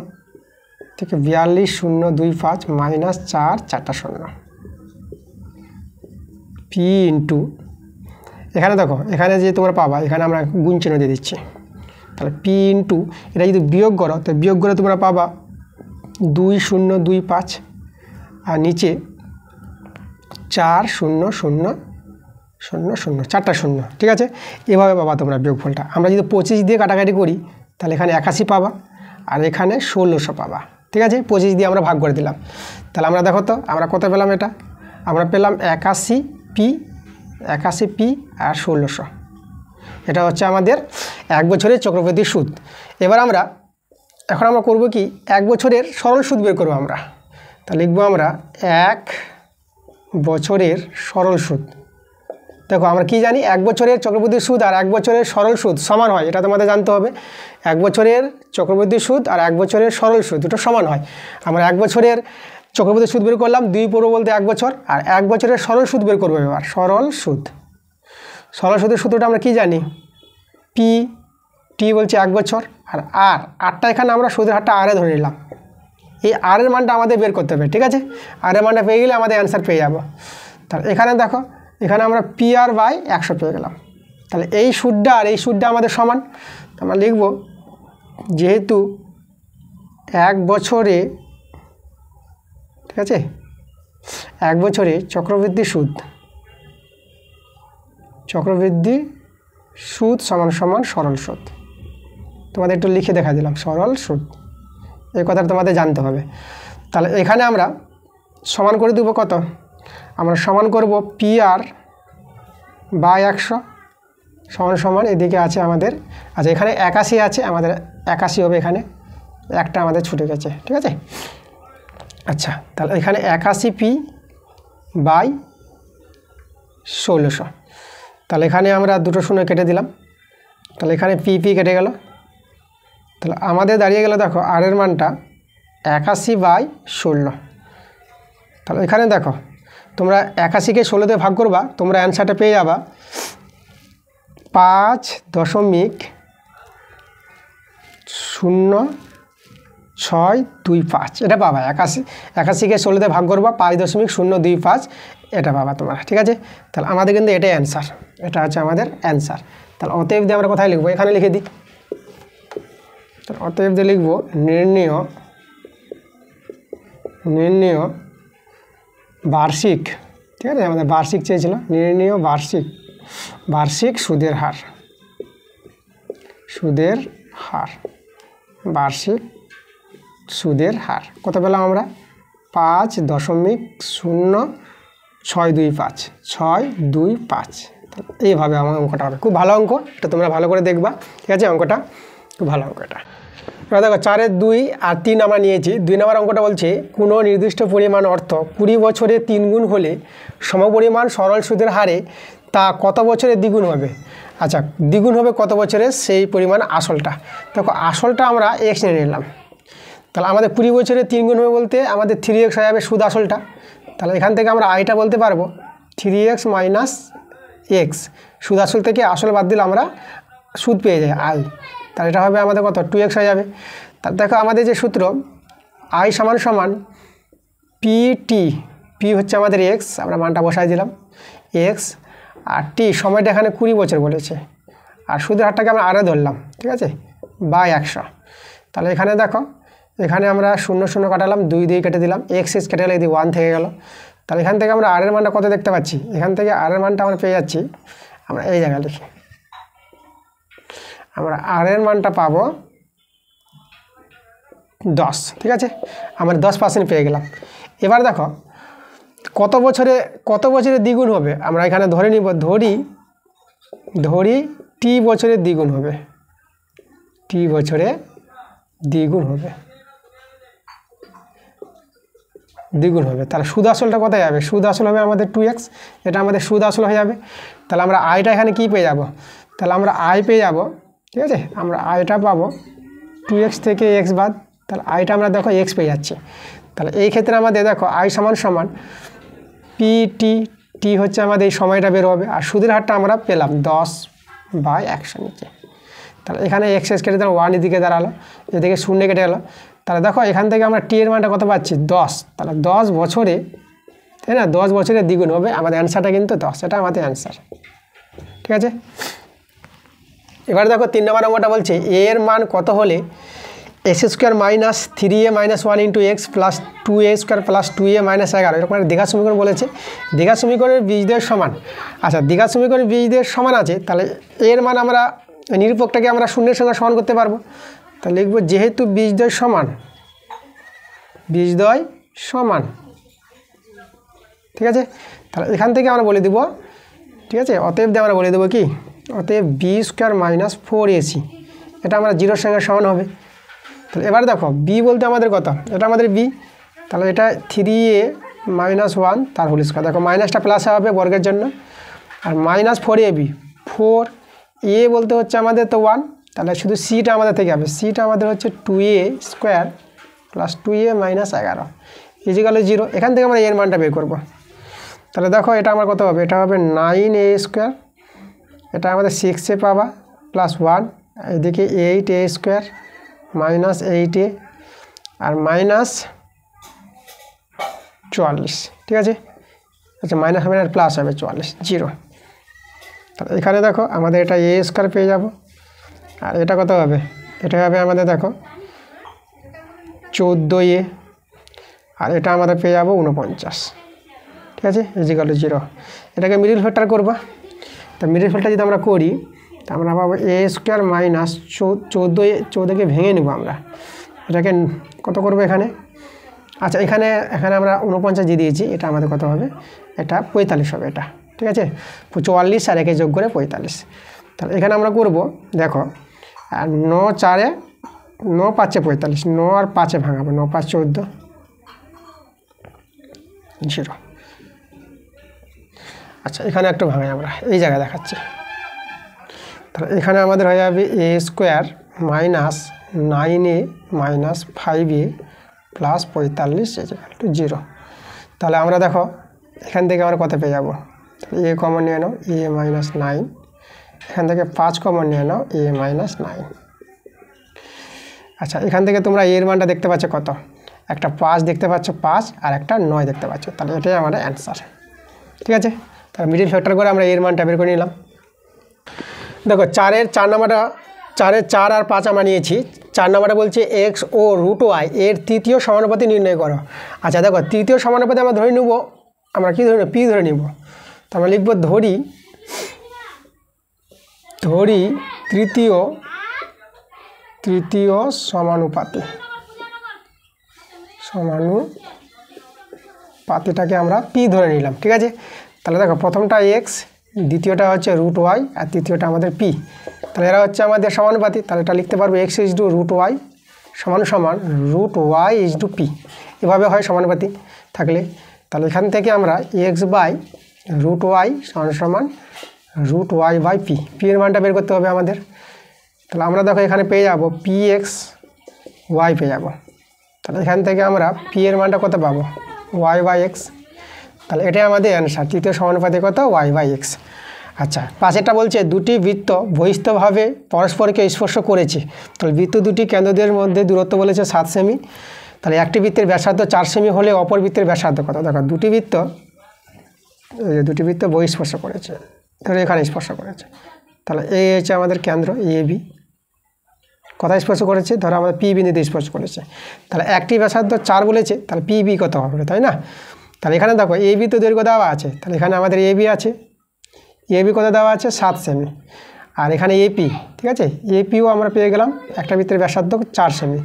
[SPEAKER 1] থেকে 42025 -4 4টা 0 পি ইন্টু, এখানে দেখো এখানে যে তোমরা পাবা, এখানে আমরা গুণ চিহ্ন দিয়ে দিচ্ছি, তাহলে পি ইন্টু এটা যদি বিয়োগ করো, তো বিয়োগ করে তোমরা পাবা 2025 আর নিচে 40000 4টা 0, ঠিক আছে, এভাবে পাবা তোমরা বিয়োগফলটা। আমরা যদি 25 দিয়ে কাটাকাটি করি, তাহলে এখানে 81 পাবা আর এখানে 1600 পাবা, ঠিক আছে, 25 দিয়ে আমরা ভাগ করে দিলাম, তাহলে আমরা দেখো তো আমরা কত পেলাম, এটা আমরা পেলাম 81 পি আর 1600, এটা হচ্ছে আমাদের 1 বছরের চক্রবৃদ্ধি সুদ। এখন আমরা করব কি, 1 বছরের সরল সুদ বের করবো আমরা, তা লিখবো আমরা 1 বছরের সরল সুদ। দেখো আমরা কি জানি, 1 বছরের চক্রবৃদ্ধি সুদ আর 1 বছরের সরল সুদ সমান হয়, এটা তোমাদের জানতে হবে। 1 বছরের চক্রবৃদ্ধি সুদ আর 1 বছরের সরল সুদ দুটো সমান হয়। আমরা 1 বছরের চক্রবৃদ্ধি সুদ বের করলাম, 2 পর্ব বলতে 1 বছর, আর 1 বছরের সরল সুদ বের করবো। এবার সরল সুদের সূত্রটা আমরা কি জানি, টি বলছে 1 বছর, আর আরটা এখানে আমরা সুদের হারটা আরে ধরে নিলাম, এই আরের মানটা আমাদের বের করতে হবে, ঠিক আছে, আরের মানটা পেয়ে গেলে আমাদের অ্যান্সার পেয়ে যাবো। তাহলে এখানে দেখো এখানে আমরা PR/100 পেয়ে গেলাম, তাহলে এই সুদটা আর এই সুদটা আমাদের সমান। আমরা লিখব যেহেতু 1 বছরে, ঠিক আছে, 1 বছরে চক্রবৃদ্ধি সুদ সমান সরল সুদ, তোমাদের একটু লিখে দেখা দিলাম, সরল সুদ, এই কথাটা তোমাদের জানতে হবে। তাহলে এখানে আমরা সমান করে দেবো কত, আমরা সমান করব PR/100 সমান এদিকে আছে আমাদের, আচ্ছা এখানে 81 আছে, আমাদের 81 হবে, এখানে একটা আমাদের ছুটে গেছে, ঠিক আছে। আচ্ছা, তাহলে এখানে 81p/1600, তাহলে এখানে আমরা দুটো শূন্য কেটে দিলাম, তাহলে এখানে পি কেটে গেল, তাহলে আমাদের দাঁড়িয়ে গেল দেখো আর এর মানটা 81/16। তাহলে এখানে দেখো তোমরা 81কে 16 দিয়ে ভাগ করবা, তোমরা অ্যান্সারটা পেয়ে যাবা 5.0625, এটা পাবা। 81কে 16 দিয়ে ভাগ করবা 5.025 এটা পাবা তোমরা, ঠিক আছে। তাহলে আমাদের কিন্তু এটাই অ্যান্সার, এটা হচ্ছে আমাদের অ্যান্সার। তাহলে অতএব দিয়ে আমরা কোথায় লিখবো, এখানে লিখে দিই। তাহলে অতএব দিয়ে লিখবো নির্ণেয় বার্ষিক, ঠিক আছে, আমাদের বার্ষিক চেয়েছিল, নির্ণেয় বার্ষিক সুদের হার, বার্ষিক সুদের হার কত পেলাম আমরা, 5.0625। এইভাবে আমার অঙ্কটা হবে, খুব ভালো অঙ্ক, এটা তোমরা ভালো করে দেখবা, ঠিক আছে। অঙ্কটা খুব ভালো অঙ্ক এটা। এবার দেখো 4-এর 2 আর 3 আমরা নিয়েছি। 2 নম্বর অঙ্কটা বলছে কোনো নির্দিষ্ট পরিমাণ অর্থ 20 বছরে 3 গুণ হলে সমপরিমাণ সরল সুদের হারে তা কত বছরে দ্বিগুণ হবে। আচ্ছা, দ্বিগুণ হবে কত বছরে, সেই পরিমাণ আসলটা। দেখো আসলটা আমরা এক্স নিয়ে নিলাম, তাহলে আমাদের 20 বছরে 3 গুণ হবে বলতে আমাদের 3x হয়ে যাবে সুদ আসলটা। তাহলে এখান থেকে আমরা আইটা বলতে পারবো 3x - x, সুদ আসল থেকে আসল বাদ দিলে আমরা সুদ পেয়ে যাই আই, তাহলে এটা হবে আমাদের কত, 2x হয়ে যাবে। তাহলে দেখো আমাদের যে সূত্র আই সমান পিটি, পি হচ্ছে আমাদের এক্স, আমরা মানটা বসাই দিলাম এক্স, আর টি সময়টা এখানে 20 বছর বলেছে, আর সুদের হারটাকে আমরা আরে ধরলাম, ঠিক আছে, বাই 100। তাহলে এখানে দেখো এখানে আমরা 0 কাটালাম, 2 কেটে দিলাম, এক্স কেটে গেলে 1 থেকে গেল। তাহলে এখান থেকে আমরা আর এর মানটা কত দেখতে পাচ্ছি, এখান থেকে আর এর মানটা আমরা পেয়ে যাচ্ছি, আমরা এই জায়গায় লিখি, আমরা আর এর মানটা পাবো 10, ঠিক আছে, আমরা 10% পেয়ে গেলাম। এবার দেখো কত বছরে দ্বিগুণ হবে, আমরা এখানে ধরে নিব, ধরি টি বছরে দ্বিগুণ হবে, দ্বিগুণ হবে। তাহলে সুদ আসলটা কোথায় যাবে, সুদ আসল হবে আমাদের 2x, এটা আমাদের সুদ আসল হয়ে যাবে। তাহলে আমরা আইটা এখানে কি পেয়ে যাব, তাহলে আমরা আই পেয়ে যাব, ঠিক আছে, আমরা আইটা পাবো 2x থেকে x বাদ, তাহলে আইটা আমরা দেখো x পেয়ে যাচ্ছি। তাহলে এই ক্ষেত্রে আমাদের দেখো আই সমান পিটি, টি হচ্ছে আমাদের এই সময়টা বের হবে, আর সুদের হারটা আমরা পেলাম 10/100 নিচে। তাহলে এখানে x কেটে দিলাম, 1 এদিকে দাঁড়ালো, এদিকে 0 কেটে গেলো। তাহলে দেখো এখান থেকে আমরা টি এর মানটা কত পাচ্ছি, 10। তাহলে 10 বছরে, তাই না, 10 বছরে দ্বিগুণ হবে, আমাদের অ্যান্সারটা কিন্তু 10, এটা আমাদের অ্যান্সার, ঠিক আছে। এবার দেখো 3 নম্বর অঙ্কটা বলছে এ এর মান কত হলে x² - 3a - 1 × x + 2a² + 2a - 11, এরকম একটা দ্বিঘাত সমীকরণ বলেছে। দ্বিঘাত সমীকরণের বীজদ্বয়ের সমান, আচ্ছা দ্বিঘাত সমীকরণের বীজদ্বয়ের সমান আছে, তাহলে এর মান আমরা নিরূপকটাকে আমরা শূন্যের সঙ্গে সমান করতে পারবো। তাহলে লিখব যেহেতু বীজদ্বয় সমান, ঠিক আছে। তাহলে এখান থেকে আমরা বলে দেব, ঠিক আছে, অতএব দিয়ে আমরা বলে দেবো কি, অতএব b² - 4ac, এটা আমরা 0-র সঙ্গে সমান হবে। তাহলে এবার দেখো বি বলতে আমাদের কত, এটা আমাদের বি, তাহলে এটা 3a - 1 তার হোল স্কয়ার, দেখো মাইনাসটা প্লাসে হবে বর্গের জন্য, আর -4ab, 4a বলতে হচ্ছে আমাদের তো 1, তাহলে শুধু সিটা আমাদের থেকে হবে, সিটা আমাদের হচ্ছে 2a² + 2a - 11 = 0। এখান থেকে আমরা এর মানটা বের করব। তাহলে দেখো এটা আমার কত হবে, এটা হবে 9a², এটা আমাদের 6a পাবা +1, এদিকে 8a² -8a আর -44, ঠিক আছে। আচ্ছা মাইনাস হবে আর প্লাস হবে 44, 0। তাহলে এখানে দেখো আমাদের এটা a² পেয়ে যাব, আর এটা কত হবে, এটা হবে আমাদের দেখো 14a, আর এটা আমাদের পেয়ে যাবো 49, ঠিক আছে, = 0। এটাকে মিডল ফ্যাক্টর করবা, তা মিডল ফ্যাক্টর যদি আমরা করি তা আমরা পাবো a² - 14কে ভেঙে নেব আমরা, এটাকে কত করবো এখানে, আচ্ছা এখানে আমরা 49 দিয়ে দিয়েছি, এটা আমাদের কত হবে, এটা 45 হবে, এটা ঠিক আছে, 44 আর 1 যোগ করে 45। তাহলে এখানে আমরা করব দেখো, আর 9 4 9 5 45, 9 আর 5 ভাঙাবো, 9 5 14, 0। আচ্ছা, এখানে একটু ভাঙাই আমরা, এই জায়গায় দেখাচ্ছি। তাহলে এখানে আমাদের হয়ে যাবে a square minus 9a minus 5a plus 45 = 0। তাহলে আমরা দেখো এখান থেকে আমরা কত পেয়ে যাব, a কমন নিয়ে নাও a মাইনাস 9, এখান থেকে 5 কমন নিয়ে নাও a মাইনাস 9। আচ্ছা, এখান থেকে তোমরা এর মানটা দেখতে পাচ্ছ কত, একটা 5 দেখতে পাচ্ছ 5 আর একটা 9 দেখতে পাচ্ছ, তাহলে এটাই আমাদের অ্যান্সার। ঠিক আছে, তাহলে মিডিল ফ্যাক্টর করে আমরা এর মানটা বের করে নিলাম। দেখো 4-এর 4 নাম্বারটা, 4-এর 4 আর 5 আমরা নিয়েছি। 4 নাম্বারটা বলছে x ও √y এর তৃতীয় সমানুপাতি নির্ণয় করো। আচ্ছা দেখো, তৃতীয় সমানুপাতি আমরা ধরে নেব, আমরা কী ধরে নেব, p ধরে নেব। তো আমরা লিখব ধরি তৃতীয় সমানুপাতিটাকে আমরা p ধরে নিলাম। ঠিক আছে, তাহলে দেখো প্রথমটা x, দ্বিতীয়টা হচ্ছে √y আর তৃতীয়টা আমাদের p। তাহলে এরা হচ্ছে আমাদের সমানুপাতি। তাহলে এটা লিখতে পারবো x = √y সমান √y = p। এভাবে হয় সমানুপাতি থাকলে। তাহলে এখান থেকে আমরা x/√y সমান √y/p, p এর মানটা বের করতে হবে আমাদের। তাহলে আমরা দেখো এখানে পেয়ে যাব px/y পেয়ে যাব। তাহলে এখান থেকে আমরা p এর মানটা কত পাবো, y/x। তাহলে এটাই আমাদের অ্যান্সার, তৃতীয় সমানুপাতি কত, y/x। আচ্ছা, পাশেরটা বলছে দুটি বৃত্ত বহিস্থভাবে পরস্পরকে স্পর্শ করেছে। তাহলে বৃত্ত দুটি কেন্দ্রদের মধ্যে দূরত্ব বলেছে 7 সেমি। তাহলে একটি বৃত্তের ব্যাসার্ধ 4 সেমি হলে অপর বৃত্তের ব্যাসার্ধ কত। দেখো দুটি বৃত্ত বহিঃস্পর্শ করেছে, ধরো এখানে স্পর্শ করেছে। তাহলে এই হচ্ছে আমাদের কেন্দ্র AB। কোথায় স্পর্শ করেছে, ধরো আমাদের P বিন্দুতে স্পর্শ করেছে। তাহলে একটি ব্যাসার্ধ 4 বলেছে, তাহলে PB কত হবে, তাই না? তাহলে এখানে দেখো AB তো দৈর্ঘ্য দেওয়া আছে, তাহলে এখানে আমাদের AB আছে, AB কত দেওয়া আছে 7 সেমি। আর এখানে AP, ঠিক আছে, APও আমরা পেয়ে গেলাম, একটা বৃত্তের ব্যাসার্ধ 4 সেমি।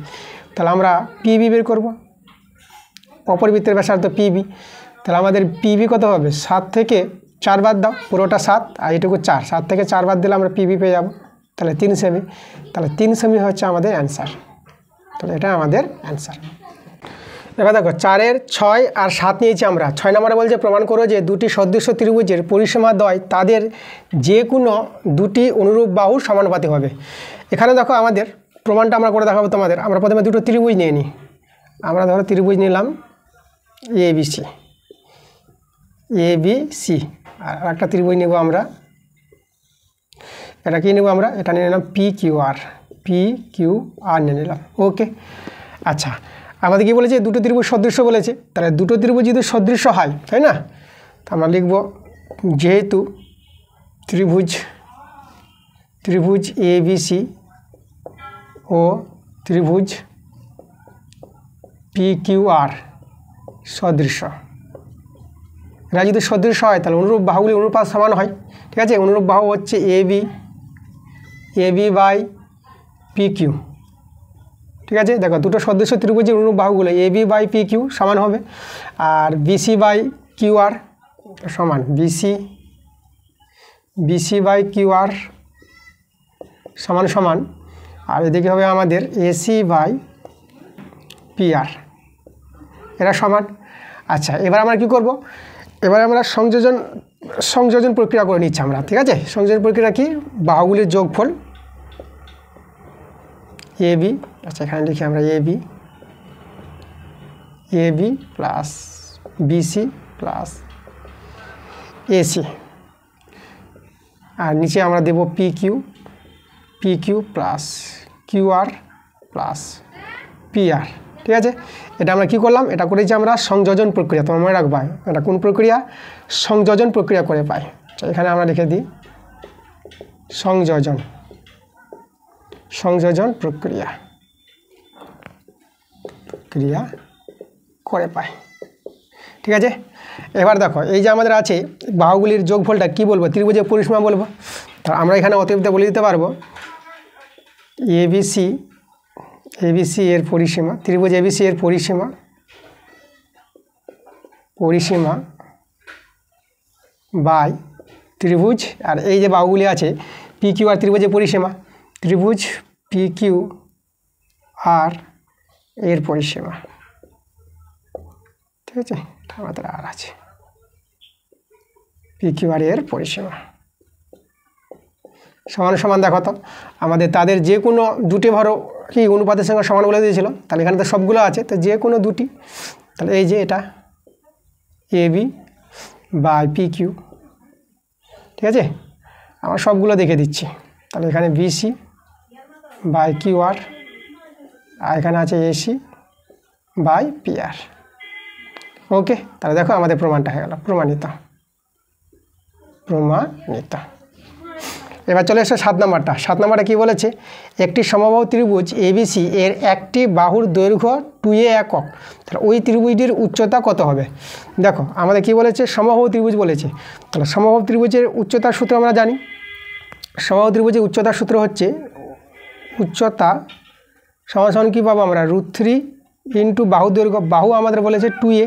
[SPEAKER 1] তাহলে আমরা PB বের করব, অপর বৃত্তের ব্যাসার্ধ PB। তাহলে আমাদের PB কত হবে, 7 থেকে 4 বাদ দাও, পুরোটা 7 আর এটুকু 4, 7 থেকে 4 বাদ দিলে আমরা PB পেয়ে যাব। তাহলে 3 সেমি। তাহলে 3 সেমি হচ্ছে আমাদের অ্যান্সার। তাহলে এটা আমাদের অ্যান্সার। এবার দেখো 4-এর 6 আর 7 নিয়েছি আমরা। 6 নম্বরে বলছে প্রমাণ করো যে দুটি সদৃশ্য ত্রিভুজের পরিসীমা দ্বয় তাদের যে কোনো দুটি অনুরূপ বাহুর সমানুপাতি হবে। এখানে দেখো আমাদের প্রমাণটা আমরা করে দেখাবো তোমাদের। আমরা প্রথমে দুটো ত্রিভুজ নিয়ে নিই। আমরা ধরো ত্রিভুজ নিলাম ABC, আর একটা ত্রিভুজ নেব আমরা, এটা কি নেব আমরা, এটা নিয়ে নিলাম PQR নিয়ে নিলাম। ওকে, আচ্ছা আমাদের কি বলেছে, দুটো ত্রিভুজ সদৃশ্য বলেছে। তাহলে দুটো ত্রিভুজ যদি সদৃশ্য হয়, তাই না, তো আমরা লিখব যেহেতু ত্রিভুজ ABC ও ত্রিভুজ PQR সদৃশ্য, এরা যদি সদৃশ্য হয় তাহলে অনুরূপ বাহুগুলি অনুপাত সমান হয়। ঠিক আছে, অনুরূপ বাহু হচ্ছে AB/PQ। ঠিক আছে, দেখো দুটো সদৃশ্য ত্রিভুজের অনুরূপ বাহুগুলো AB/PQ সমান হবে, আর BC/QR সমান BC/QR সমান, আর এদিকে হবে আমাদের AC/PR, এরা সমান। আচ্ছা, এবার আমরা কি করব, এবার আমরা সংযোজন প্রক্রিয়া করে নিচ্ছি আমরা। ঠিক আছে, সংযোজন প্রক্রিয়া কি, বাহুগুলির যোগফল AB, আচ্ছা এখানে লিখি আমরা AB plus BC plus AC, আর নিচে আমরা দেব PQ plus QR plus PR। ঠিক আছে, এটা আমরা কি করলাম, এটা করেছি আমরা সংযোজন প্রক্রিয়া। তোমার মনে রাখবা এটা কোন প্রক্রিয়া, সংযোজন প্রক্রিয়া করে পাই। এখানে আমরা লিখে দিই সংযোজন প্রক্রিয়া করে পাই। ঠিক আছে, এবার দেখো এই যে আমাদের আছে বাহুগুলির যোগফলটা কি বলবো, ত্রিভুজের পরিসীমা বলবো। তো আমরা এখানে অতিরিক্ত বলে দিতে পারবো ABC এর পরিসীমা, ত্রিভুজ ABC এর পরিসীমা বাই ত্রিভুজ, আর এই যে বাহুগুলি আছে PQR ত্রিভুজের পরিসীমা, ত্রিভুজ PQR এর পরিসীমা। ঠিক ঠিক আছে, এটা আমাদের আর আছে পি কিউ আর এর পরিসীমা সমান সমান। দেখো তো আমাদের তাদের যে কোনো দুটি ভরও কি অনুপাতের সঙ্গে সমান বলে দিয়েছিল, তাহলে এখানে তো সবগুলো আছে, তো যে কোনো দুটি, তাহলে এই যে এটা A B by P Q, ঠিক আছে, আমার সবগুলো দেখে দিচ্ছি। তাহলে এখানে বিসি বাই কিউ আর এখানে আছে এসি বাই পি আর। ওকে, তাহলে দেখো আমাদের প্রমাণটা হয়ে গেল, প্রমাণিত। এবার চলে এসে 7 নম্বরটা। 7 নম্বরটা কী বলেছে, একটি সমবাহু ত্রিভুজ এবিসি এর একটি বাহুর দৈর্ঘ্য 2a একক, তাহলে ওই ত্রিভুজটির উচ্চতা কত হবে। দেখো আমাদের কি বলেছে, সমবাহু ত্রিভুজ বলেছে, তাহলে সমবাহু ত্রিভুজের উচ্চতার সূত্র আমরা জানি। সমবাহু ত্রিভুজের উচ্চতার সূত্র হচ্ছে উচ্চতা সমান সমান কী পাবো আমরা, √3 ইন্টু বাহু দৈর্ঘ্য, বাহু আমাদের বলেছে 2a,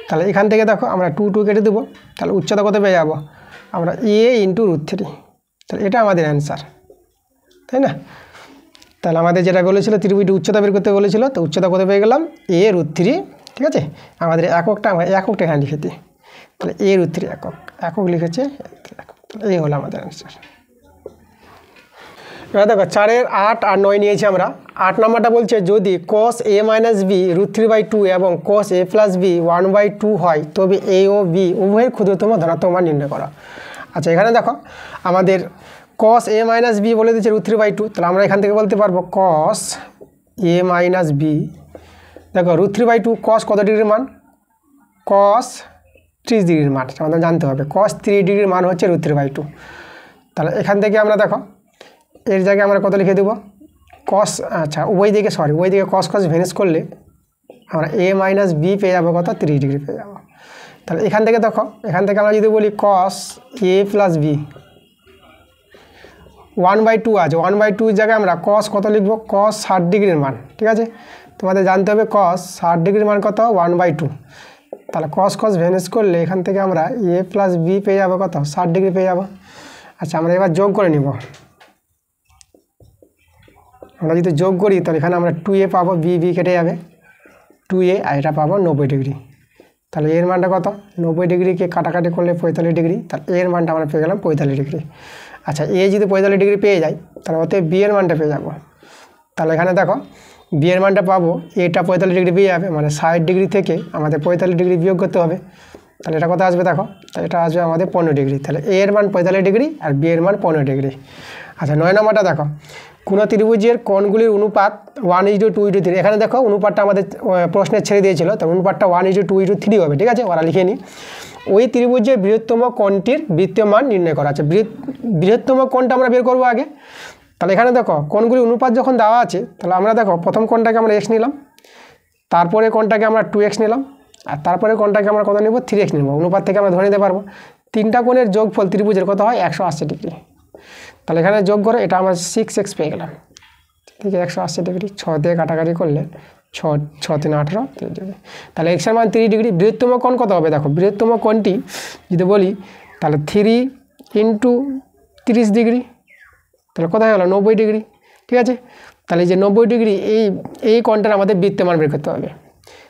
[SPEAKER 1] তাহলে এখান থেকে দেখো আমরা 2 কেটে দেবো, তাহলে উচ্চতা কত পেয়ে যাবো আমরা, a ইন্টু √3, তাহলে এটা আমাদের অ্যান্সার, তাই না। তাহলে আমাদের যেটা বলেছিল ত্রিভুজটি উচ্চতা বের করতে বলেছিল, তো উচ্চতা কত পেয়ে গেলাম, a√3, ঠিক আছে। আমাদের এককটা আমরা এককটা এখানে লিখে দিই, তাহলে a√3 একক লিখেছে, এই হলো আমাদের অ্যান্সার। এবার দেখো 4-এর 8 আর 9 নিয়েছি আমরা। 8 নম্বরটা বলছে যদি cos a - b √3/2 এবং cos a + b 1/2 হয়, তবে a ও b উভয়ের ক্ষুদ্রতম ধনাত্মক মান নির্ণয় করা। আচ্ছা এখানে দেখো আমাদের cos a - b বলে দিচ্ছে √3/2, তাহলে আমরা এখান থেকে বলতে পারবো cos a - b, দেখো √3/2 cos কত ডিগ্রির মান, cos 30 ডিগ্রির মান আমাদের জানতে হবে, cos 30 ডিগ্রির মান হচ্ছে √3/2। তাহলে এখান থেকে আমরা দেখো এর জায়গায় আমরা কত লিখে দেবো, cos, আচ্ছা ওই দিকে cos ভ্যানিশ করলে আমরা a - b পেয়ে যাবো কত, 30 ডিগ্রি পেয়ে যাবো। তাহলে এখান থেকে দেখো, এখান থেকে আমরা যদি বলি cos a + b 1/2 আছে, 1/2 জায়গায় আমরা cos কত লিখবো, cos 60 ডিগ্রির মান, ঠিক আছে। তোমাদের জানতে হবে cos 60 ডিগ্রির মান কত, 1/2। তাহলে cos ভ্যানিশ করলে এখান থেকে আমরা a + b পেয়ে যাবো কত, 60 ডিগ্রি পেয়ে যাবো। আচ্ছা আমরা এবার যোগ করে নিব, আমরা যদি যোগ করি তাহলে এখানে আমরা 2a পাবো, b কেটে যাবে 2a, আর এটা পাবো 90 ডিগ্রি। তাহলে এর মানটা কত, 90 ডিগ্রিকে কাটাকাটি করলে 45 ডিগ্রি, তাহলে এর মানটা আমরা পেয়ে গেলাম 45 ডিগ্রি। আচ্ছা এ যদি 45 ডিগ্রি পেয়ে যায়, তাহলে ওতে বি এর মানটা পেয়ে যাবো। তাহলে এখানে দেখো বি এর মানটা পাবো, এটা 45 ডিগ্রি পেয়ে যাবে, মানে 60 ডিগ্রি থেকে আমাদের 45 ডিগ্রি বিয়োগ করতে হবে, তাহলে এটা কত আসবে দেখো, তাহলে এটা আসবে আমাদের 15 ডিগ্রি। তাহলে এ এর মান 45 ডিগ্রি আর বি এর মান 15 ডিগ্রি। আচ্ছা 9 নম্বরটা দেখো, কোনো ত্রিভুজের কোণগুলির অনুপাত 1:2:3, এখানে দেখো অনুপাতটা আমাদের প্রশ্নে ছেড়ে দিয়েছিল, তো অনুপাতটা 1:2:3 হবে, ঠিক আছে, ওরা লিখে নিই। ওই ত্রিভুজের বৃহত্তম কোণটির বৃত্তীয় মান নির্ণয় করা আছে। বৃহত্তম কোণটা আমরা বের করবো আগে। তাহলে এখানে দেখো কোণগুলি অনুপাত যখন দেওয়া আছে, তাহলে আমরা দেখো প্রথম কোণটাকে আমরা x নিলাম, তারপরে কোণটাকে আমরা 2x নিলাম, আর তারপরে কোণটাকে আমরা কত নেব, 3x নেব। অনুপাত থেকে আমরা ধরে নিতে পারবো তিনটা কোণের যোগফল ত্রিভুজের কত হয়, 180 ডিগ্রি। তাহলে এখানে যোগ করে এটা আমরা 6x পেয়ে গেলাম, ঠিক আছে, 180 ডিগ্রি 6 দিয়ে কাটাকাটি করলে 6 3 18 30 ডিগ্রি। তাহলে x এর মান 30 ডিগ্রি। বৃহত্তম কোণ কত হবে দেখো, বৃহত্তম কোণটি যদি বলি তাহলে 3 × 30 ডিগ্রি, তাহলে কোথায় হলো 90 ডিগ্রি, ঠিক আছে। তাহলে যে 90 ডিগ্রি এই কোণটার আমাদের বৃত্তীয় মান বের করতে হবে।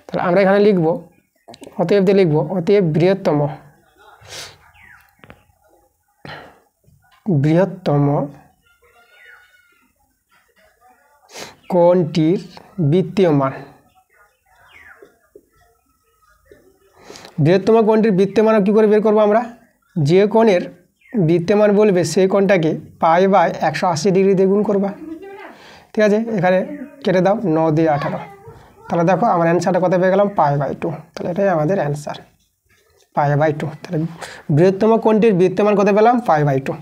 [SPEAKER 1] তাহলে আমরা এখানে লিখব, অতএব দিয়ে লিখব, অতএব বৃহত্তম কোণটির বৃত্তীয় মান। বৃহত্তম কোণটির বৃত্তীয় মান কী করে বের করবো আমরা, যে কোণের বৃত্তীয় মান বলবে সেই কোণটাকে π/180 ডিগ্রি দিয়ে গুণ করবা, ঠিক আছে। এখানে কেটে দাও 9 দিয়ে 18, তাহলে দেখো আমার অ্যান্সারটা কত পেয়ে গেলাম, π/2। তাহলে এটাই আমাদের অ্যান্সার, π/2। তাহলে বৃহত্তম কোণটির বৃত্তীয় মান কত পেলাম, π/2।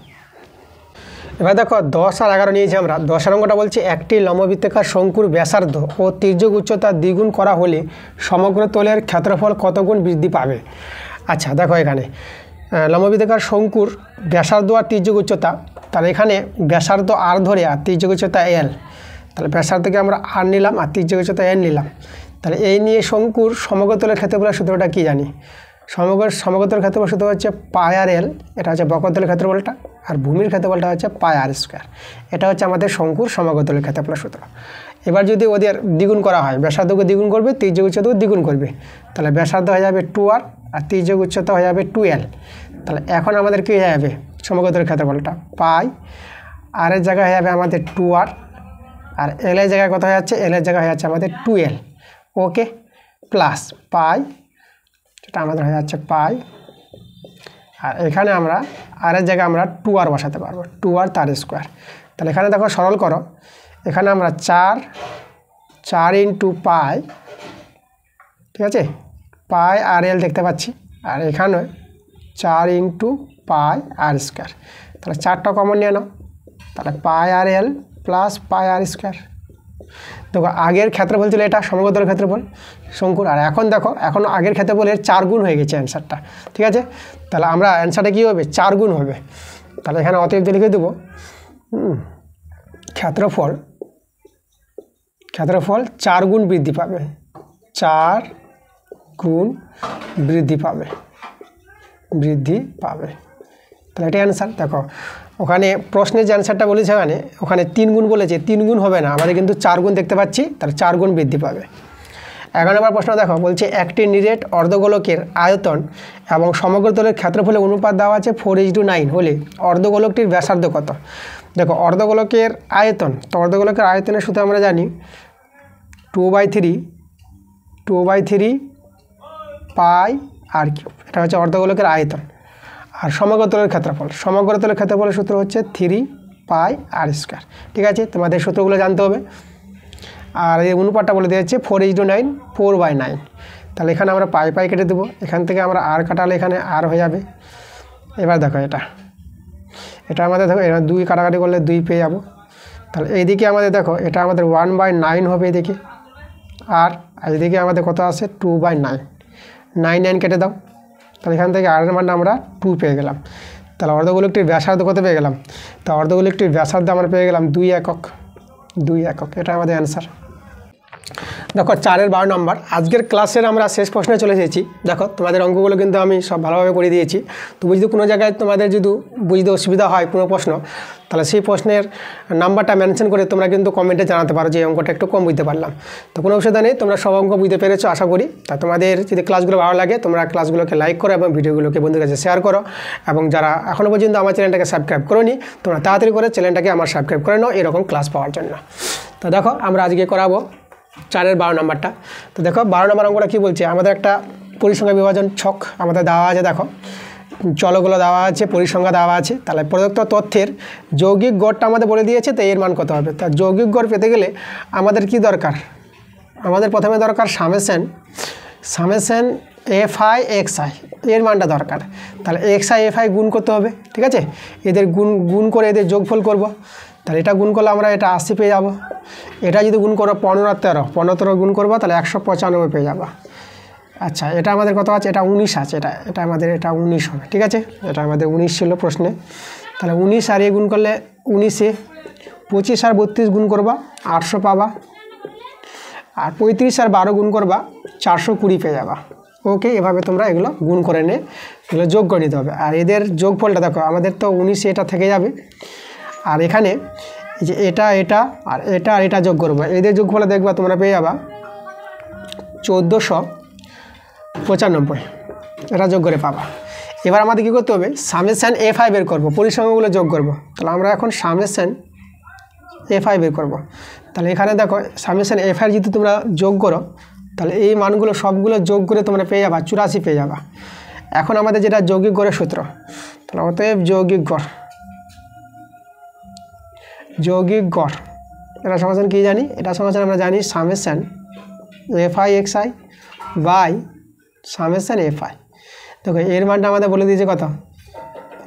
[SPEAKER 1] এবার দেখো 10 আর 11 নিয়েছি আমরা। 10 অঙ্কটা বলছে একটি লম্ববৃত্তাকার শঙ্কুর ব্যাসার্ধ ও তির্যক উচ্চতা দ্বিগুণ করা হলে সমগ্র তলের ক্ষেত্রফল কত গুণ বৃদ্ধি পাবে। আচ্ছা দেখো এখানে লম্ববৃত্তাকার শঙ্কুর ব্যাসার্ধ আর তির্যক উচ্চতা, তাহলে এখানে ব্যাসার্ধ আর ধরে আর তির্যক উচ্চতা এল, তাহলে ব্যাসার্ধকে আমরা আর নিলাম আর তির্যক উচ্চতা এন নিলাম। তাহলে এই নিয়ে শঙ্কুর সমগ্র তলের ক্ষেত্রফলের সূত্রটা কী জানি, সমগ্রতলের ক্ষেত্রফল সূত্র হচ্ছে πr/l, এটা হচ্ছে বক্রতলের ক্ষেত্রফলটা, আর ভূমির ক্ষেত্রফলটা হচ্ছে πr²। এটা হচ্ছে আমাদের শঙ্কুর সমগ্রতলের ক্ষেত্রফলের সূত্র। এবার যদি ওদের দ্বিগুণ করা হয়, ব্যাসার্ধকে দ্বিগুণ করবে, ত্রিজ্যক উচ্চতাকে দ্বিগুণ করবে, তাহলে ব্যাসার্ধ হয়ে যাবে 2r আর ত্রিজ্যক উচ্চতা হয়ে যাবে 2l। তাহলে এখন আমাদের কী হয়ে যাবে সমগ্র দৈর্ঘ্যের ক্ষেত্রফলটা পাই, আর এর জায়গায় হয়ে যাবে আমাদের 2r, আর এল এর জায়গায় কত হয়ে যাচ্ছে, এল এর জায়গায় হয়ে যাচ্ছে আমাদের 2l। ওকে, প্লাস পাই, এটা আমাদের হয়ে যাচ্ছে পাই, আর এখানে আমরা আর এর জায়গায় আমরা 2r বসাতে পারবো, 2r তার স্কোয়ার। তাহলে এখানে দেখো সরল করো, এখানে আমরা 4 ইন্টু পাই, ঠিক আছে, পাই আর এল দেখতে পাচ্ছি, আর এখানে 4 ইন্টু পাই আর স্কোয়ার। তাহলে 4টা কমন নিয়ে নাও, তাহলে পাই আর এল প্লাস পাই আর স্কোয়ার। দেখো আগের ক্ষেত্রফল ছিল এটা সমগ্র দৈর্ঘ্যের ক্ষেত্রফল শঙ্কুর, আর এখন দেখো এখন আগের ক্ষেত্রফলের 4 গুণ হয়ে গেছে অ্যান্সারটা, ঠিক আছে। তাহলে আমরা অ্যান্সারটা কী হবে, 4 গুণ হবে। তাহলে এখানে অতএব লিখে দেবো ক্ষেত্রফল 4 গুণ বৃদ্ধি পাবে, 4 গুণ বৃদ্ধি পাবে। তাহলে এটাই অ্যান্সার। দেখো ওখানে প্রশ্নের যে অ্যান্সারটা বলেছে ওখানে 3 গুণ বলেছে, 3 গুণ হবে না, আমাদের কিন্তু 4 গুণ দেখতে পাচ্ছি, তাহলে 4 গুণ বৃদ্ধি পাবে। 11 নম্বর প্রশ্ন দেখো, বলছে একটি নিরেট অর্ধগোলকের আয়তন এবং সমগ্র তলের ক্ষেত্রফলের অনুপাত দেওয়া আছে 4:9 হলে অর্ধগোলকটির ব্যাসার্ধ কত। দেখো অর্ধগোলকের আয়তন, তো অর্ধগোলকের আয়তনের সূত্র আমরা জানি 2/3 পাই আর কিউব, এটা হচ্ছে অর্ধগোলকের আয়তন। আর সমগ্র তলের ক্ষেত্রফলের সূত্র হচ্ছে 3 পাই আর স্কোয়ার, ঠিক আছে। তোমাদের সূত্রগুলো জানতে হবে। আর এই অনুপাতটা বলে দিয়েছে 4:9, 4/9। তাহলে এখানে আমরা পাই কেটে দেবো, এখান থেকে আমরা আর কাটালে এখানে আর হয়ে যাবে। এবার দেখো এটা আমাদের দেখো এবার 2 কাটাকাটি করলে 2 পেয়ে যাবো। তাহলে এইদিকে আমাদের দেখো এটা আমাদের 1/9 হবে এদিকে, আর এইদিকে আমাদের কত আছে 2/9, 9 কেটে দাও। তাহলে এখান থেকে আর এর মানটা আমরা 2 পেয়ে গেলাম। তাহলে অর্ধগোলকটির ব্যাসার্ধ কত পেয়ে গেলাম, তা অর্ধগোলকটির ব্যাসার্ধ আমরা পেয়ে গেলাম 2 একক। এটা আমাদের অ্যান্সার। দেখো 4-এর 12 নম্বর। আজকের ক্লাসের আমরা শেষ প্রশ্নে চলে এসেছি। দেখো তোমাদের অঙ্কগুলো কিন্তু আমি সব ভালোভাবে করে দিয়েছি। তবু যদি কোনো জায়গায় তোমাদের যদি বুঝতে অসুবিধা হয় কোনো প্রশ্ন, তাহলে সেই প্রশ্নের নাম্বারটা মেনশন করে তোমরা কিন্তু কমেন্টে জানাতে পারো যে এই অঙ্কটা একটু কম বুঝতে পারলাম। তো কোনো অসুবিধা নেই, তোমরা সব অঙ্ক বুঝতে পেরেছো আশা করি। তা তোমাদের যদি ক্লাসগুলো ভালো লাগে তোমরা ক্লাসগুলোকে লাইক করো এবং ভিডিওগুলোকে বন্ধুদের কাছে শেয়ার করো, এবং যারা এখনও পর্যন্ত আমার চ্যানেলটাকে সাবস্ক্রাইব করোনি তোমরা তাড়াতাড়ি করে চ্যানেলটাকে আমার সাবস্ক্রাইব করে নাও এরকম ক্লাস পাওয়ার জন্য। তো দেখো আমরা আজকে করাবো 4-এর 12 নম্বরটা। তো দেখো 12 নম্বর অঙ্কটা কী বলছে, আমাদের একটা পরিসংখ্যা বিভাজন ছক আমাদের দেওয়া আছে। দেখো চলগুলো দেওয়া আছে, পরিসংখ্যা দেওয়া আছে। তাহলে প্রদত্ত তথ্যের যৌগিক গড়টা আমাদের বলে দিয়েছে, তো এর মান কত হবে। তা যৌগিক গড় পেতে গেলে আমাদের কি দরকার, আমাদের প্রথমে দরকার সামেশন FI XI, এর মানটা দরকার। তাহলে XI FI গুণ করতে হবে, ঠিক আছে। এদের গুণ করে এদের যোগফল করব। তাহলে এটা গুণ করলে আমরা এটা 80 পেয়ে যাব। এটা যদি গুণ করো 15 আর 13 গুণ করবো তাহলে 195 পেয়ে যাবো। আচ্ছা এটা আমাদের কত আছে, এটা 19 আছে, এটা আমাদের 19 হবে, ঠিক আছে। এটা আমাদের 19 ছিল প্রশ্নে। তাহলে 19 আর গুণ করলে 19-এ 25 আর 32 গুণ করবা 800 পাবা, আর 35 আর 12 গুণ করবা 420 পেয়ে যাবা। ওকে, এভাবে তোমরা এগুলো গুণ করে এগুলো যোগ করে নিতে হবে। আর এদের যোগফলটা দেখো আমাদের তো 19 এটা থেকে যাবে, আর এখানে এই যে এটা আর এটা যোগ করবো, এদের যোগফলে দেখবা তোমরা পেয়ে যাবা 1495, এটা যোগ করে পাবা। এবার আমাদের কী করতে হবে, সামেশন FI বের করবো, পরিসংখ্যাগুলো যোগ করব। তাহলে আমরা এখন সামেশন FI বের করব। তাহলে এখানে দেখো সামেশন FI যদি তোমরা যোগ করো তাহলে এই মানগুলো সবগুলো যোগ করে তোমরা পেয়ে যাবা 84 পেয়ে যাবা। এখন আমাদের যেটা যৌগিক গড়ের সূত্র, তাহলে অতএব যৌগিক গড় এটা সমাধান কী জানি, এটা সমাধান আমরা জানি summation FI XI by summation FI। দেখো এর মানটা আমাদের বলে দিয়েছে কত,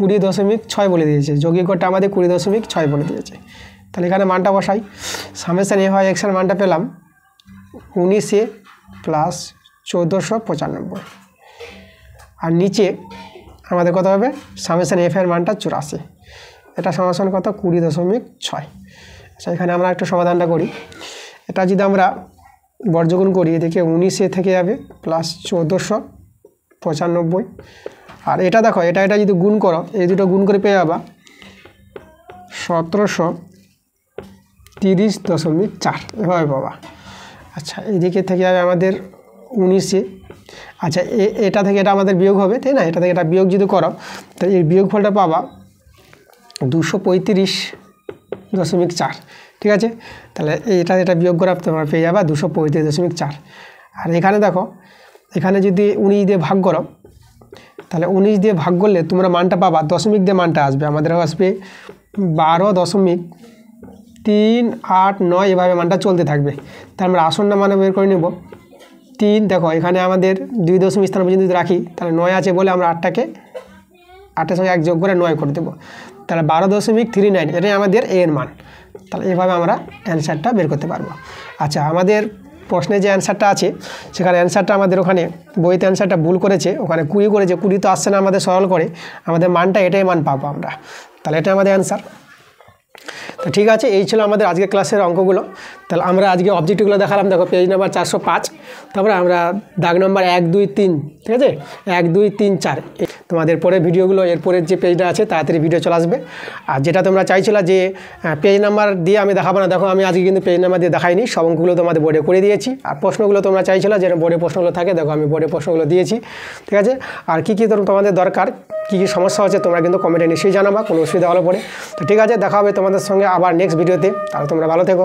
[SPEAKER 1] 20.6 বলে দিয়েছে। যৌগিক গড়টা আমাদের 20.6 বলে দিয়েছে। তাহলে এখানে মানটা বসাই, সামেশন FI XI এর মানটা পেলাম 19 প্লাস 1495, আর নিচে আমাদের কত হবে সামেশন FI এর মানটা 84, এটা সমাধান কত 20.6। আচ্ছা এখানে আমরা একটু সমাধানটা করি। এটা যদি আমরা বর্গগুণ করি এদিকে 19 থেকে যাবে প্লাস 1495, আর এটা দেখো এটা যদি গুণ করো এই দুটো গুণ করে পেয়ে যাবা 1793 30.4 এভাবে পাবা। আচ্ছা এইদিকে থেকে যাবে আমাদের 19-এ। আচ্ছা এটা থেকে এটা আমাদের বিয়োগ হবে, তাই না? এটা থেকে এটা বিয়োগ যদি করো তাহলে এই বিয়োগফলটা পাবা 235.4। ঠিক আছে, তাহলে এটা বিয়োগ করা তোমরা পেয়ে যাবে 235.4। আর এখানে দেখো, এখানে যদি 19 দিয়ে ভাগ করো তাহলে 19 দিয়ে ভাগ করলে তোমরা মানটা পাবা, দশমিক দিয়ে মানটা আসবে, আমাদের আসবে 12.389, এভাবে মানটা চলতে থাকবে। তাহলে আমরা আসন্ন মানে বের করে নেব 3। দেখো এখানে আমাদের 2 দশমিক স্থান পর্যন্ত যদি রাখি তাহলে 9 আছে বলে আমরা 8-এর সঙ্গে 1 যোগ করে 9 করে দেবো। তাহলে 12.39 এটাই আমাদের এর মান। তাহলে এভাবে আমরা অ্যান্সারটা বের করতে পারবো। আচ্ছা আমাদের প্রশ্নে যে অ্যান্সারটা আছে সেখানে অ্যান্সারটা আমাদের ওখানে বইতে অ্যান্সারটা ভুল করেছে, ওখানে 20 করেছে, 20 তো আসছে না আমাদের সরল করে, আমাদের মানটা এটাই মান পাবো আমরা। তাহলে এটা আমাদের অ্যান্সার। তো ঠিক আছে, এই ছিল আমাদের আজকে ক্লাসের অঙ্কগুলো। তাহলে আমরা আজকে অবজেক্টগুলো দেখালাম। দেখো পেজ নাম্বার 405, তারপরে আমরা দাগ নম্বর 1, 2, 3, ঠিক আছে, 1, 2, 3, 4 তোমাদের পরের ভিডিওগুলো, এরপরের যে পেজটা আছে তাড়াতাড়ি ভিডিও চলে আসবে। আর যেটা তোমরা চাইছিলা যে পেজ নাম্বার দিয়ে আমি দেখাবো না, দেখো আমি আজকে কিন্তু পেজ নাম্বার দিয়ে দেখাইনি, সব অঙ্কগুলো তোমাদের বোর্ডে করে দিয়েছি। আর প্রশ্নগুলো তোমরা চাইছিলা যেন বোর্ডে প্রশ্নগুলো থাকে, দেখো আমি বোর্ডে প্রশ্নগুলো দিয়েছি। ঠিক আছে, আর কী কী তোমাদের দরকার, কী কী সমস্যা হচ্ছে তোমরা কিন্তু কমেন্টে নিশ্চয়ই জানাবা, কোনো অসুবিধা হলে পরে। তো ঠিক আছে, দেখা হবে তোমাদের সঙ্গে আবার নেক্সট ভিডিওতে। তাহলে তোমরা ভালো থেকো।